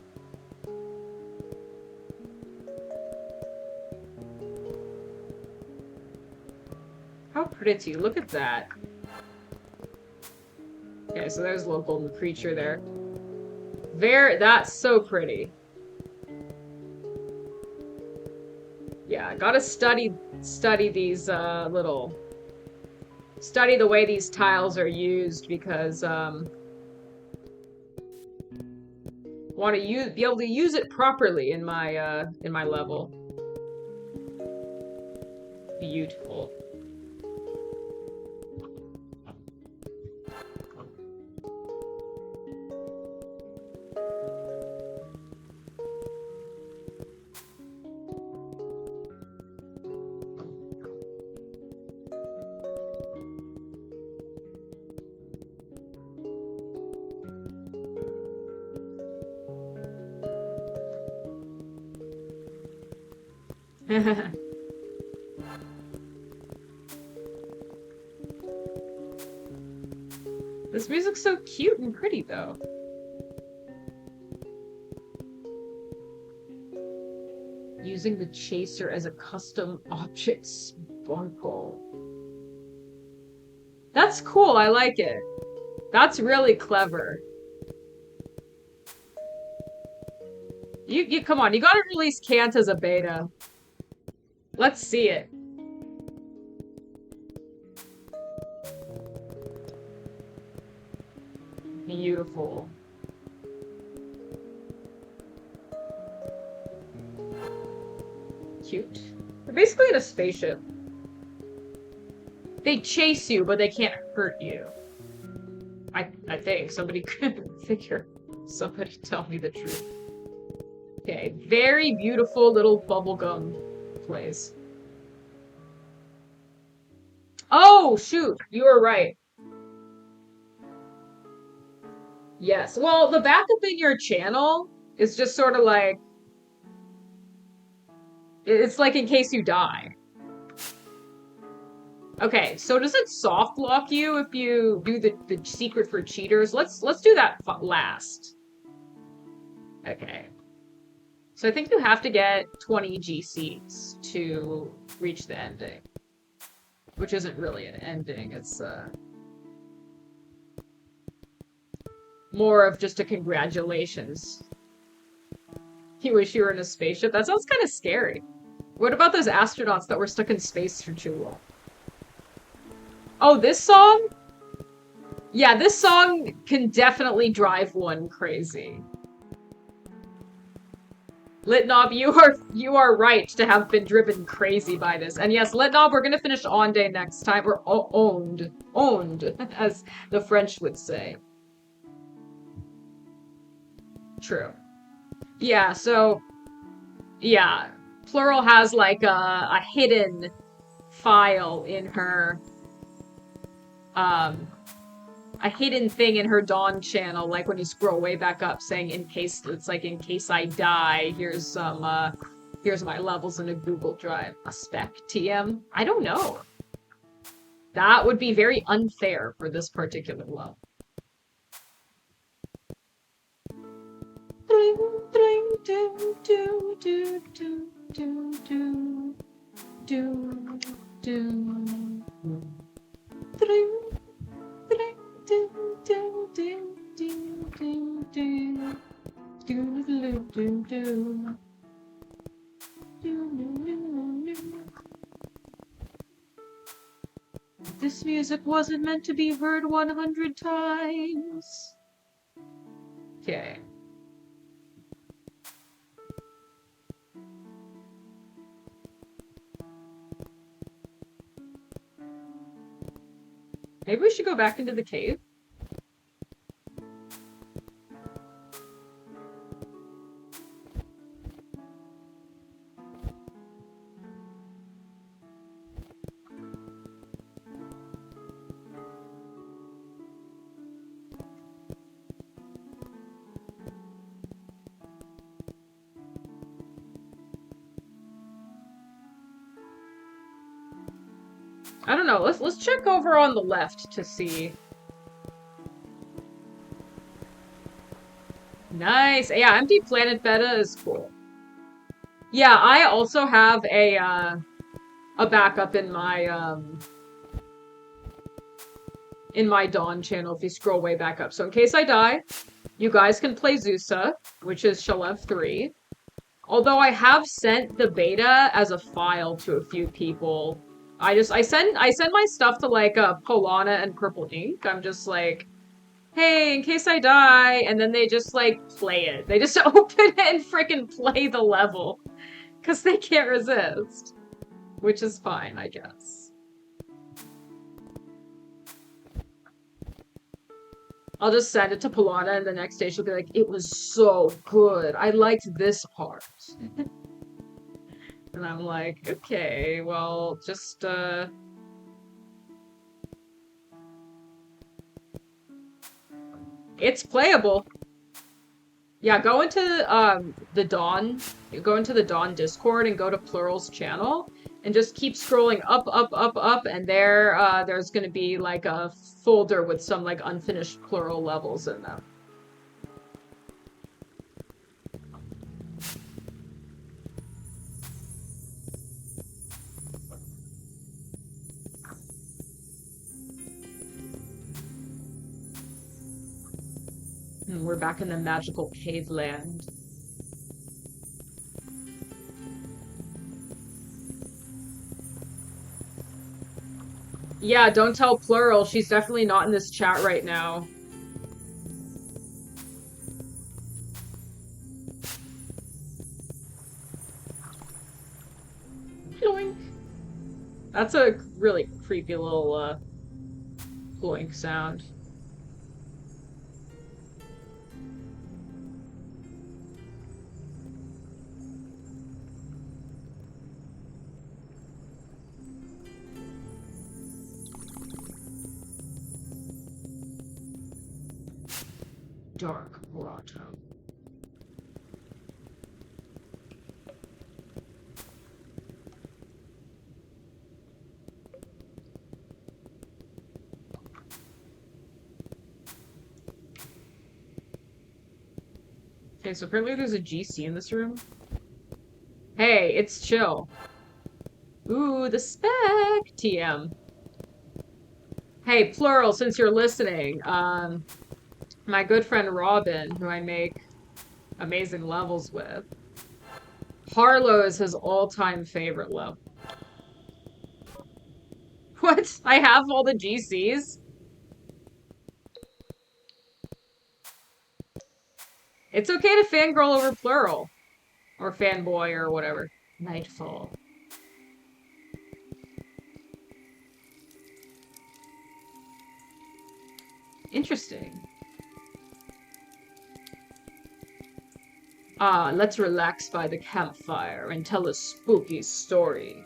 How pretty. Look at that. Okay, so there's a little golden creature there. That's so pretty. Yeah, I gotta study these study the way these tiles are used because want to be able to use it properly in my level. Beautiful. This music's so cute and pretty, though. Using the chaser as a custom object sparkle. That's cool, I like it. That's really clever. You come on, you gotta release Cant as a beta. Let's see it. Beautiful. Cute. They're basically in a spaceship. They chase you, but they can't hurt you. I think. Somebody could figure. Somebody tell me the truth. Okay, very beautiful little bubblegum place. Oh, shoot! You were right. Yes. Well, the backup in your channel is just sort of like... It's like in case you die. Okay, so does it soft lock you if you do the secret for cheaters? Let's do that last. Okay. So I think you have to get 20 GCs to reach the ending. Which isn't really an ending, it's more of just a congratulations. You wish you were in a spaceship? That sounds kind of scary. What about those astronauts that were stuck in space for too long? Oh, this song? Yeah, this song can definitely drive one crazy. Litnob, you are right to have been driven crazy by this. And yes, Litnob, we're gonna finish Onde next time, or Onde, as the French would say. True. Yeah, so yeah, Plural has like a hidden file in her um a hidden thing in her Dawn channel, like when you scroll way back up saying in case it's like in case I die, here's my levels in a Google Drive. A spec TM? I don't know. That would be very unfair for this particular level. This music wasn't meant to be heard 100 times. Okay. Maybe we should go back into the cave. I don't know. Let's check over on the left to see. Nice. Yeah, empty planet beta is cool. Yeah, I also have a backup in my Dawn channel if you scroll way back up. So in case I die, you guys can play Zusa, which is Shalev 3. Although I have sent the beta as a file to a few people. I send my stuff to like Polana and Purple Ink. I'm just like, hey, in case I die, and then they just like play it. They just open it and freaking play the level. Cause they can't resist. Which is fine, I guess. I'll just send it to Polana and the next day she'll be like, it was so good. I liked this part. And I'm like, okay, well, just, it's playable. Yeah, go into the Dawn Discord and go to Plural's channel and just keep scrolling up, and there's gonna be like a folder with some like unfinished Plural levels in them. And we're back in the magical cave land. Yeah, don't tell Plural. She's definitely not in this chat right now. Ploink. That's a really creepy little, ploink sound. Dark grotto. Okay, so apparently there's a GC in this room. Hey, it's chill. Ooh, the spec TM. Hey, Plural, since you're listening, My good friend Robin, who I make amazing levels with. Harlow is his all-time favorite level. What? I have all the GCs? It's okay to fangirl over plural. Or fanboy or whatever. Nightfall. Interesting. Ah, let's relax by the campfire and tell a spooky story.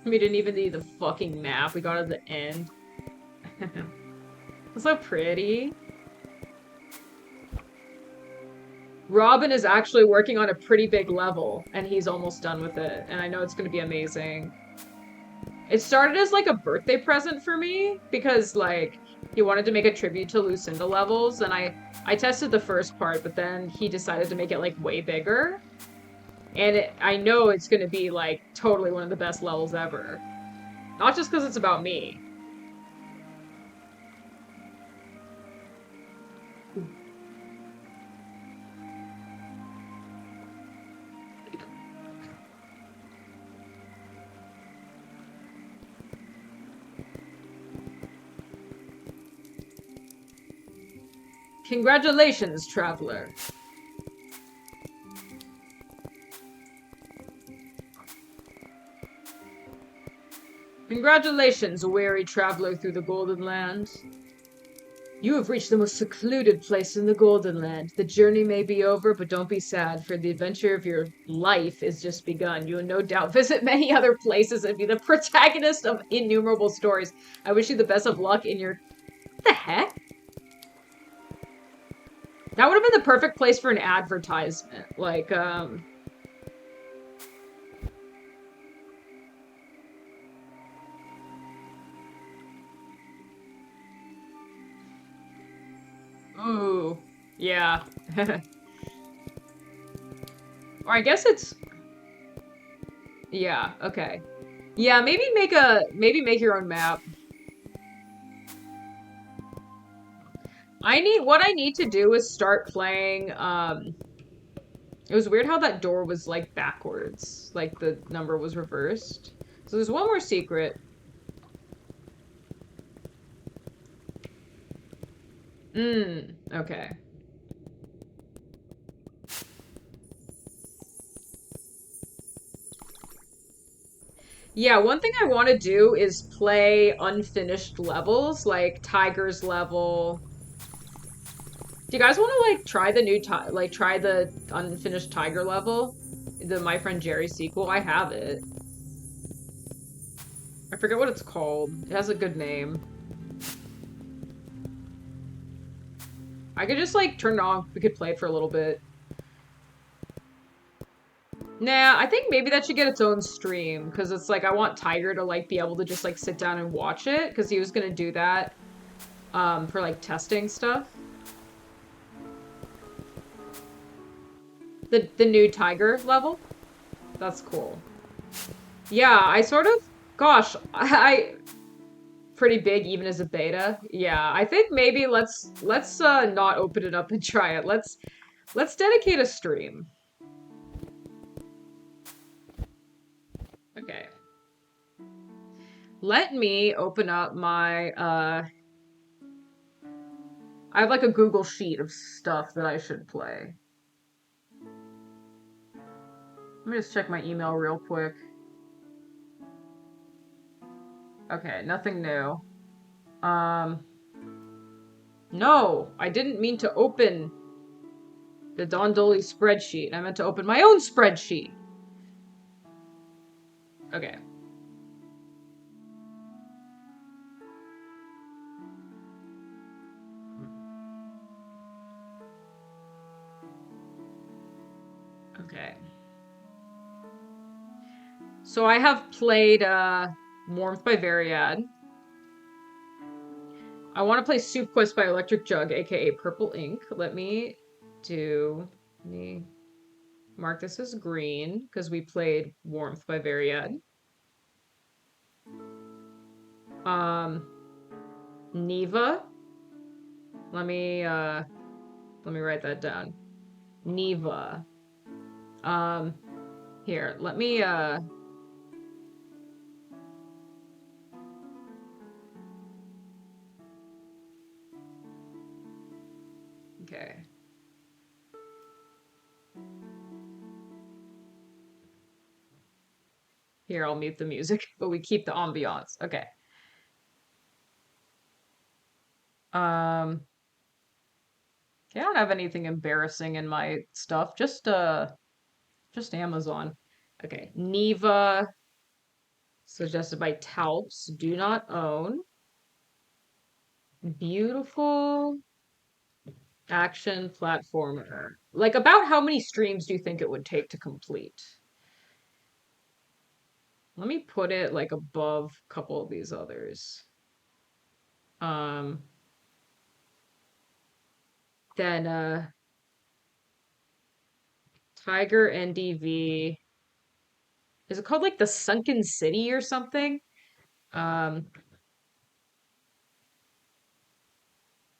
We didn't even need the fucking map. We got it at the end. It's so pretty. Robin is actually working on a pretty big level, and he's almost done with it. And I know it's going to be amazing. It started as like a birthday present for me because like he wanted to make a tribute to Lucinda levels, and I tested the first part, but then he decided to make it like way bigger. And I know it's going to be like totally one of the best levels ever. Not just because it's about me. Congratulations, traveler. Congratulations, weary traveler through the Golden Land. You have reached the most secluded place in the Golden Land. The journey may be over, but don't be sad, for the adventure of your life is just begun. You will no doubt visit many other places and be the protagonist of innumerable stories. I wish you the best of luck in your... What the heck? That would have been the perfect place for an advertisement. Like, Ooh. Yeah. Or I guess it's... Yeah, okay. Yeah, maybe make your own map. What I need to do is start playing, it was weird how that door was, like, backwards. Like, the number was reversed. So there's one more secret. Okay. Yeah, one thing I want to do is play unfinished levels, like Tiger's level. Do you guys want to, like, try the try the unfinished Tiger level? The My Friend Jerry sequel? I have it. I forget what it's called. It has a good name. I could just, like, turn it on. We could play it for a little bit. Nah, I think maybe that should get its own stream, because it's like, I want Tiger to, like, be able to just, like, sit down and watch it, because he was gonna do that, for, like, testing stuff. The new Tiger level? That's cool. Yeah, I sort of, gosh, I pretty big even as a beta. Yeah, I think maybe let's not open it up and try it. Let's dedicate a stream. Okay. Let me open up my I have like a Google sheet of stuff that I should play. Let me just check my email real quick. Okay, nothing new. No, I didn't mean to open the Don Dolly spreadsheet. I meant to open my own spreadsheet. Okay. Okay. So I have played Warmth by Variad. I want to play Soup Quest by Electric Jug, aka Purple Ink. Let me do me. Mark this as green because we played Warmth by Varied. Um, Neva. Let me uh let me write that down. Neva. Um, here, let me okay. Here, I'll mute the music, but we keep the ambiance. Okay. Um, okay, I don't have anything embarrassing in my stuff. Just Amazon. Okay. Neva, suggested by Talps, do not own. Beautiful action platformer. Like, about how many streams do you think it would take to complete? Let me put it like above a couple of these others. Um, then Tiger NDV. Is it called like the Sunken City or something? Um,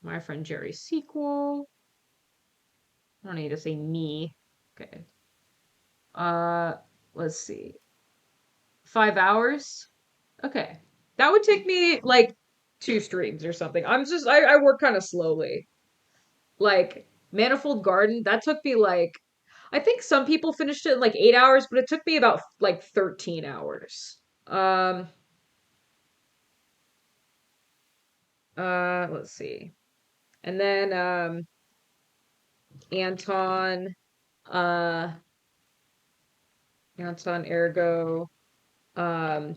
My Friend Jerry sequel. I don't need to say me. Okay. Uh, let's see. 5 hours. Okay. That would take me like two streams or something. I work kind of slowly. Like Manifold Garden, that took me like I think some people finished it in like 8 hours, but it took me about like 13 hours. Um, let's see. And then Anton, uh, Anton Ergo, um,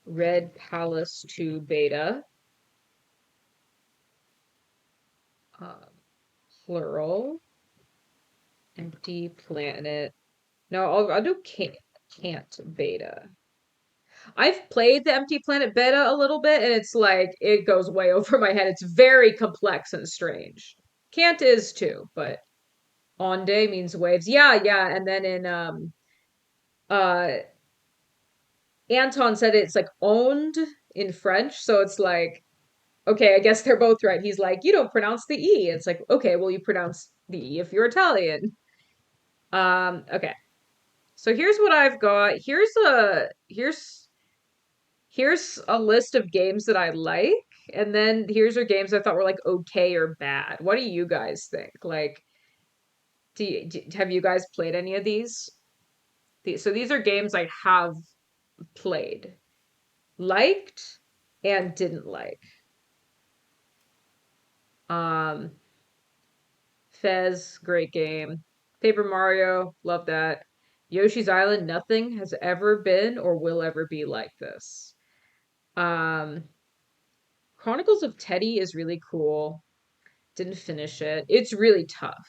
Red Palace 2 beta, um, plural, empty planet. No, I'll do can't beta. I've played the Empty Planet beta a little bit, and it's like it goes way over my head. It's very complex and strange. Can't is too, but Onde means waves. Yeah, yeah. And then in uh Anton said it's like owned in French, so it's like okay, I guess they're both right. He's like, you don't pronounce the E. It's like, okay, well you pronounce the E if you're Italian. Okay. So here's what I've got. Here's a list of games that I like, and then here's are games I thought were like okay or bad. What do you guys think? Like, have you guys played any of these? So these are games I have played, liked, and didn't like. Um, Fez, great game. Paper Mario, love that. Yoshi's Island, nothing has ever been or will ever be like this. Um, Chronicles of Teddy is really cool. Didn't finish it. It's really tough.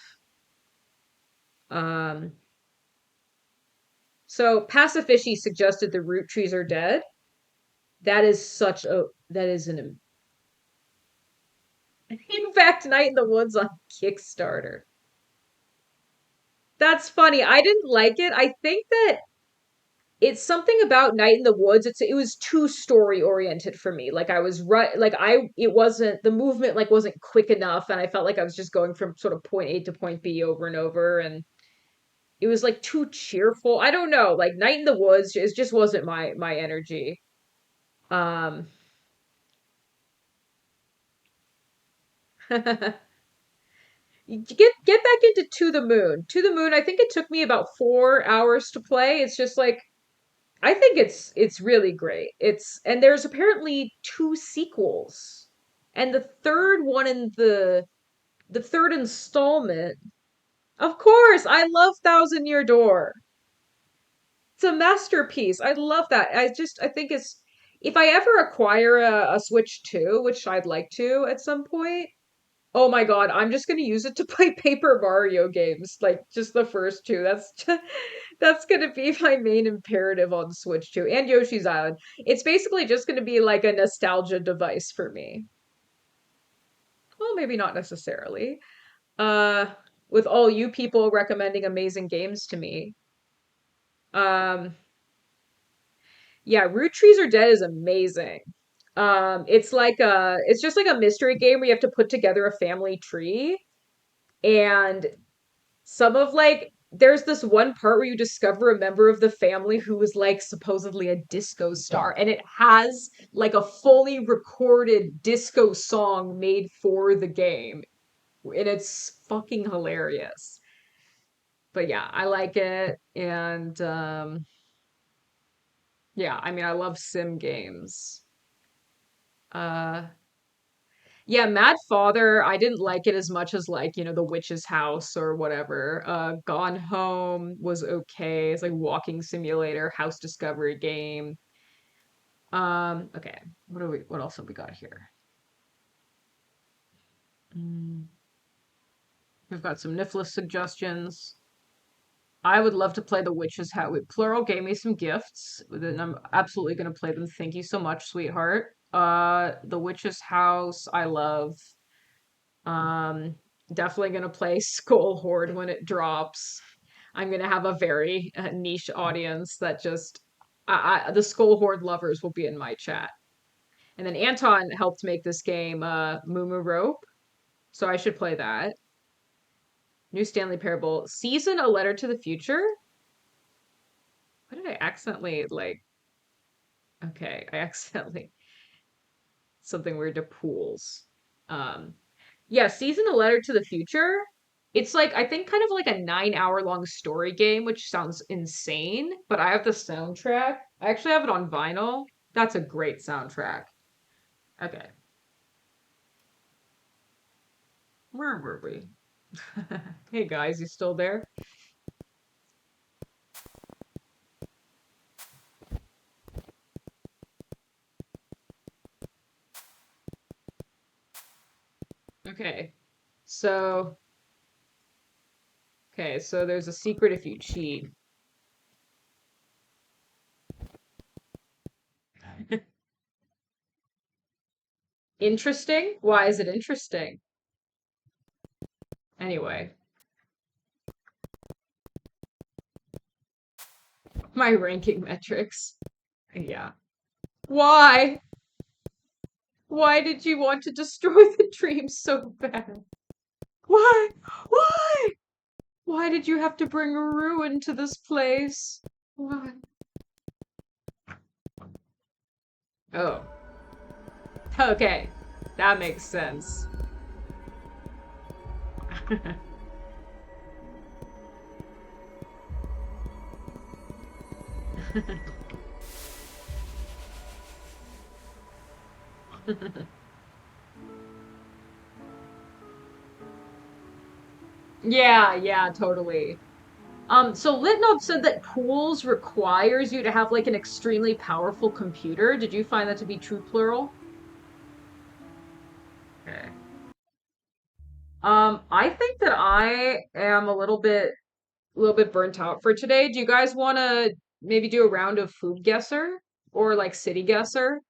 Um, so Pacifici suggested the root trees are dead. That is an in fact Night in the Woods on Kickstarter. That's funny. I didn't like it. I think that it's something about Night in the Woods. It was too story oriented for me. Like I was right like I it wasn't the movement like wasn't quick enough and I felt like I was just going from sort of point A to point B over and over and it was like too cheerful. I don't know. Like Night in the Woods just wasn't my energy. Um get back into To the Moon. To the Moon, I think it took me about 4 hours to play. It's just like I think it's really great. It's and there's apparently two sequels. And the third one in the third installment. Of course, I love Thousand Year Door. It's a masterpiece. I love that. I think it's if I ever acquire a Switch 2, which I'd like to at some point, oh my God, I'm just gonna use it to play Paper Mario games, like just the first two. That's gonna be my main imperative on Switch 2 and Yoshi's Island. It's basically just gonna be like a nostalgia device for me. Well, maybe not necessarily. Uh with all you people recommending amazing games to me. Um, yeah, Root Trees Are Dead is amazing. It's just like a mystery game where you have to put together a family tree, and some of like there's this one part where you discover a member of the family who was like supposedly a disco star, and it has like a fully recorded disco song made for the game, and it's fucking hilarious. But yeah, I like it, and yeah, I mean, I love sim games. Uh, yeah, Mad Father, I didn't like it as much as like, The Witch's House or whatever. Gone Home was okay. It's like walking simulator, house discovery game. Okay. What else have we got here? Mm, we've got some Nifless suggestions. I would love to play The Witch's House. Plural gave me some gifts, and I'm absolutely gonna play them. Thank you so much, sweetheart. The Witch's House, I love. Um, Definitely gonna play Skull Horde when it drops. I'm gonna have a very niche audience that just the Skull Horde lovers will be in my chat. And then Anton helped make this game, Moo Rope, so I should play that. New Stanley Parable Season: A Letter to the Future. What did I accidentally like? Okay, I accidentally something weird to pools. Um, yeah, Season: A Letter to the Future. It's like I think kind of like a 9 hour long story game, which sounds insane, but I have the soundtrack. I actually have it on vinyl. That's a great soundtrack. Okay. Where were we? Hey guys, you still there? Okay. So, okay, so there's a secret if you cheat. Interesting? Why is it interesting? Anyway, my ranking metrics. Yeah. Why? Why did you want to destroy the dream so bad? Why? Why? Why did you have to bring ruin to this place? Why? Oh, okay. That makes sense. Yeah, yeah, totally. So Litnov said that pools requires you to have like an extremely powerful computer. Did you find that to be true, plural? Okay. I think that I am a little bit burnt out for today. Do you guys want to maybe do a round of food guesser or like city guesser?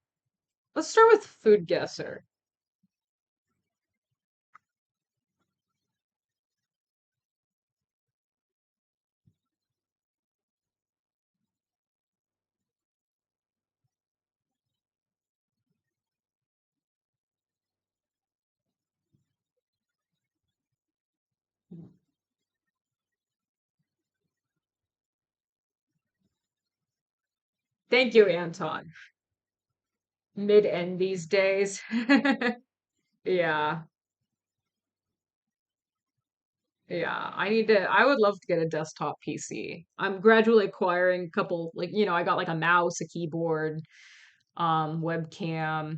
Let's start with food guesser. Thank you, Anton. Mid-end these days. Yeah, yeah. I would love to get a desktop PC. I'm gradually acquiring a couple, like, I got like a mouse, a keyboard, webcam.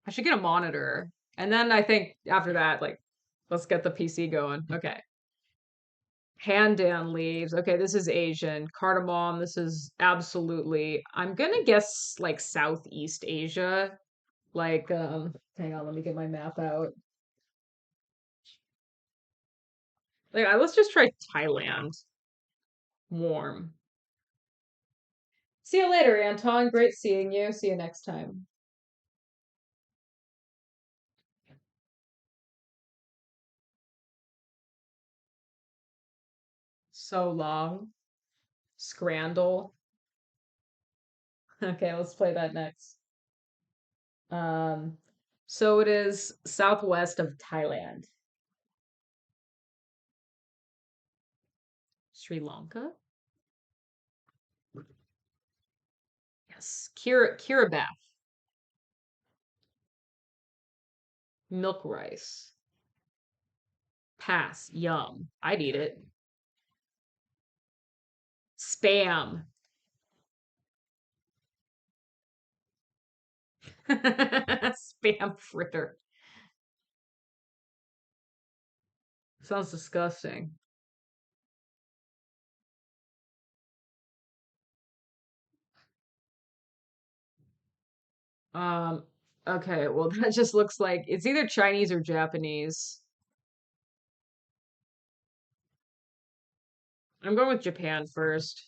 I should get a monitor. And then I think after that, like, let's get the PC going. Okay. Pandan leaves. Okay, this is Asian. Cardamom, this is absolutely, I'm gonna guess like Southeast Asia. Like, hang on, let me get my map out. Like, let's just try Thailand. Warm. See you later, Anton. Great seeing you. See you next time. So long. Scrandle. Okay, let's play that next. Um, so it is southwest of Thailand. Sri Lanka? Yes. Kiribati. Milk rice. Pass. Yum. I'd eat it. Spam. Spam fritter. Sounds disgusting. Um, okay, well that just looks like it's either Chinese or Japanese. I'm going with Japan first.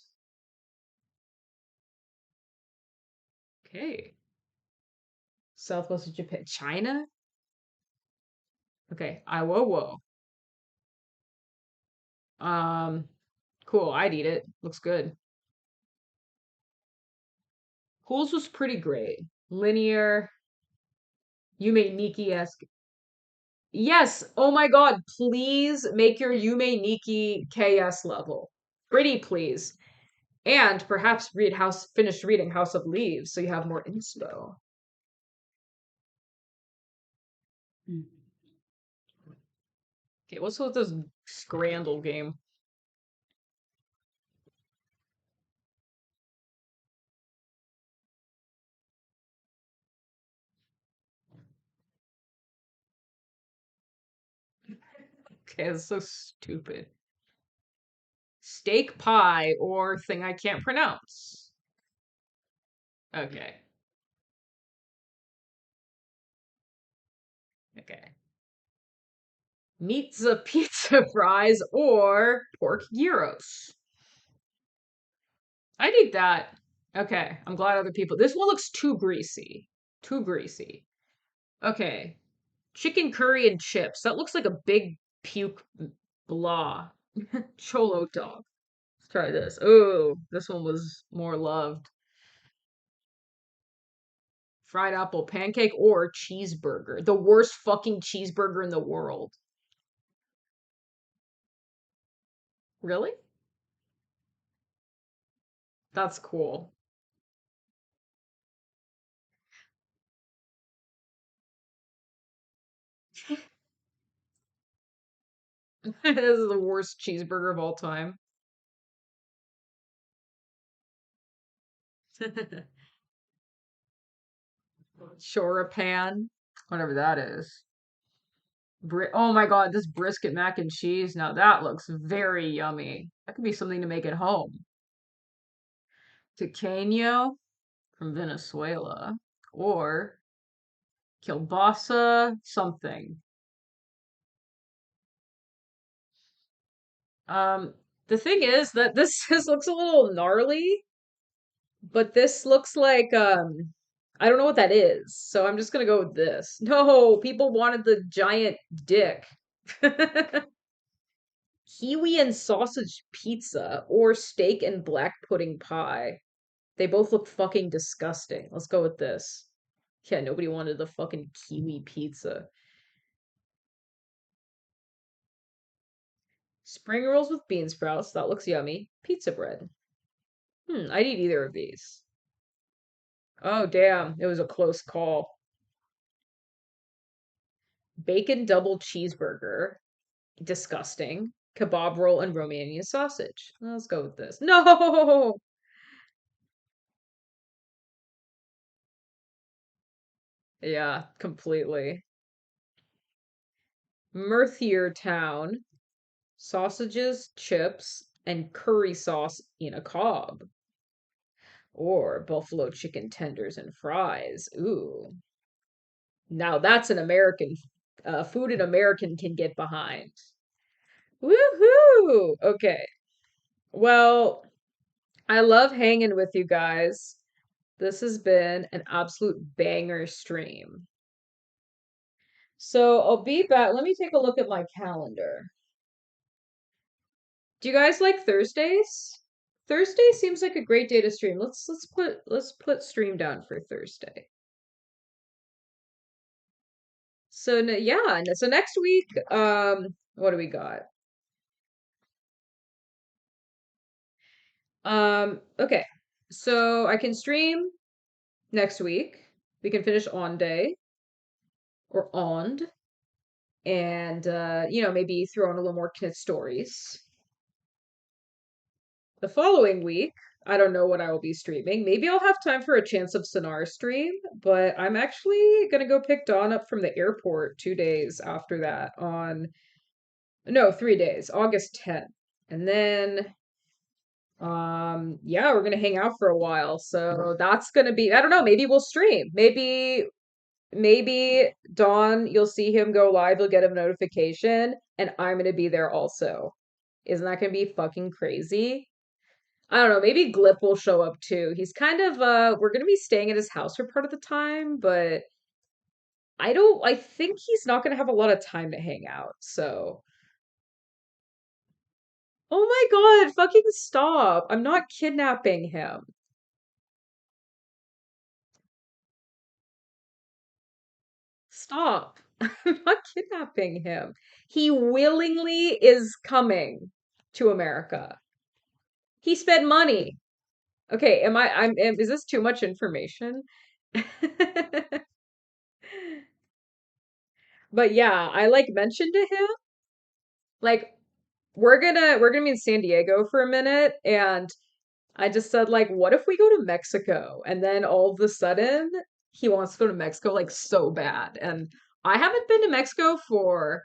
Okay. Southwest of Japan. China? Okay. Iwowo. Um, cool. I'd eat it. Looks good. Pools was pretty great. Linear, Yume Nikki-esque. Yes. Oh my God. Please make your Yume Nikki KS level. Pretty please. And perhaps finish reading House of Leaves so you have more inspo. Hmm. Okay, what's with this Scrandle game? Okay, it's so stupid. Steak pie or thing I can't pronounce. Okay. Okay. Pizza pizza fries or pork gyros. I'd eat that. Okay, I'm glad other people. This one looks too greasy. Too greasy. Okay. Chicken curry and chips. That looks like a big puke blah. Cholo dog. Let's try this. Oh, this one was more loved. Fried apple pancake or cheeseburger. The worst fucking cheeseburger in the world. Really? That's cool. This is the worst cheeseburger of all time. Choripan, whatever that is. Oh my God, this brisket mac and cheese. Now that looks very yummy. That could be something to make at home. Tequeño from Venezuela or kielbasa something. Um, the thing is that this this looks a little gnarly, but this looks like I don't know what that is, so I'm just gonna go with this. No, people wanted the giant dick. Kiwi and sausage pizza or steak and black pudding pie. They both look fucking disgusting. Let's go with this. Yeah, nobody wanted the fucking kiwi pizza. Spring rolls with bean sprouts. That looks yummy. Pizza bread. I'd eat either of these. Oh, damn. It was a close call. Bacon double cheeseburger. Disgusting. Kebab roll and Romanian sausage. Let's go with this. No! Yeah, completely. Mirthier Town. Sausages, chips, and curry sauce in a cob. Or buffalo chicken tenders and fries. Ooh. Now that's an American food an American can get behind. Woohoo! Okay. Well, I love hanging with you guys. This has been an absolute banger stream. So I'll be back. Let me take a look at my calendar. Do you guys like Thursdays? Thursday seems like a great day to stream. Let's put stream down for Thursday. So yeah, so next week, what do we got? Okay. So I can stream next week. We can finish Onde or Onde and maybe throw in a little more Knytt Stories. The following week, I don't know what I will be streaming. Maybe I'll have time for a Chance of Sonar stream, but I'm actually gonna go pick Dawn up from the airport 2 days after that on no, 3 days, August 10th. And then yeah, we're gonna hang out for a while. So that's gonna be, I don't know, maybe we'll stream. Maybe Dawn, you'll see him go live, you'll get a notification, and I'm gonna be there also. Isn't that gonna be fucking crazy? I don't know, maybe Glip will show up too. He's kind of we're gonna be staying at his house for part of the time, but I think he's not gonna have a lot of time to hang out, so oh my God, fucking stop. I'm not kidnapping him. Stop. I'm not kidnapping him. He willingly is coming to America. He spent money. Okay, is this too much information? But yeah, I like mentioned to him like we're gonna be in San Diego for a minute, and I just said like, what if we go to Mexico? And then all of a sudden he wants to go to Mexico like so bad. And I haven't been to Mexico for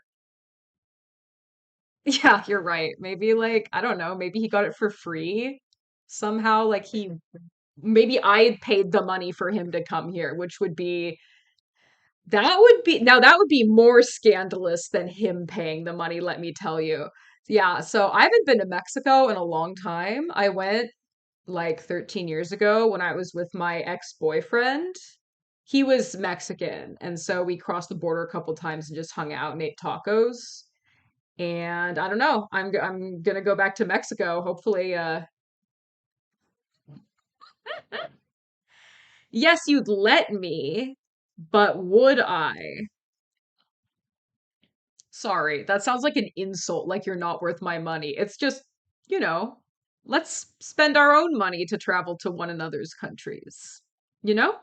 yeah, you're right. Maybe like, I don't know, maybe he got it for free somehow. Like maybe I paid the money for him to come here, which would be that would be more scandalous than him paying the money, let me tell you. Yeah, so I haven't been to Mexico in a long time. I went like 13 years ago when I was with my ex-boyfriend. He was Mexican, and so we crossed the border a couple times and just hung out and ate tacos. And I don't know, I'm gonna go back to Mexico, hopefully. Yes, you'd let me, but would I? Sorry, that sounds like an insult, like you're not worth my money. It's just, you know, let's spend our own money to travel to one another's countries. You know?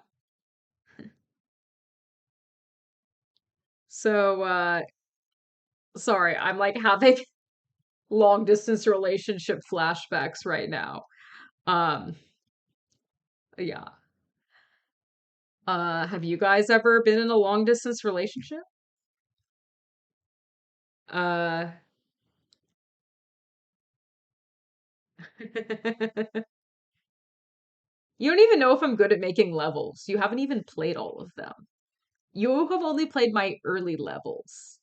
So, sorry, I'm like having long distance relationship flashbacks right now. Um, yeah. Have you guys ever been in a long distance relationship? Uh, you don't even know if I'm good at making levels. You haven't even played all of them. You have only played my early levels.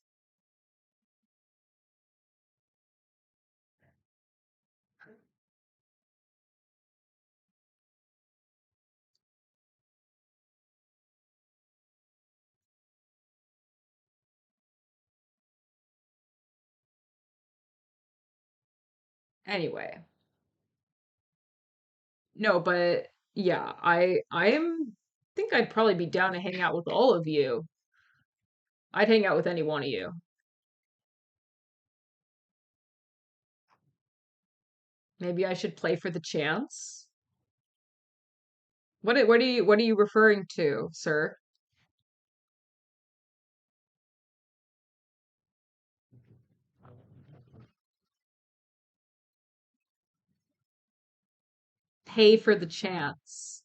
Anyway, no, but yeah, I think I'd probably be down to hang out with all of you. I'd hang out with any one of you. Maybe I should play for the chance. What are you referring to, sir? Pay for the chance.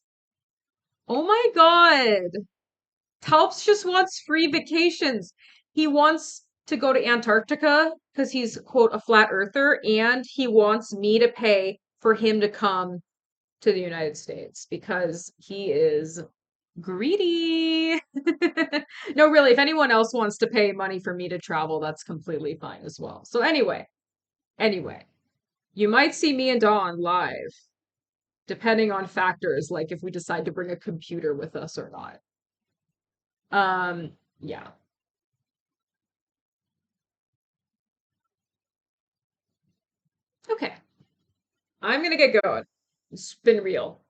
Oh my God. Talps just wants free vacations. He wants to go to Antarctica because he's, quote, a flat earther, and he wants me to pay for him to come to the United States because he is greedy. No, really, if anyone else wants to pay money for me to travel, that's completely fine as well. So anyway, you might see me and Dawn live, depending on factors like if we decide to bring a computer with us or not. Yeah. Okay, I'm gonna get going. Spin reel.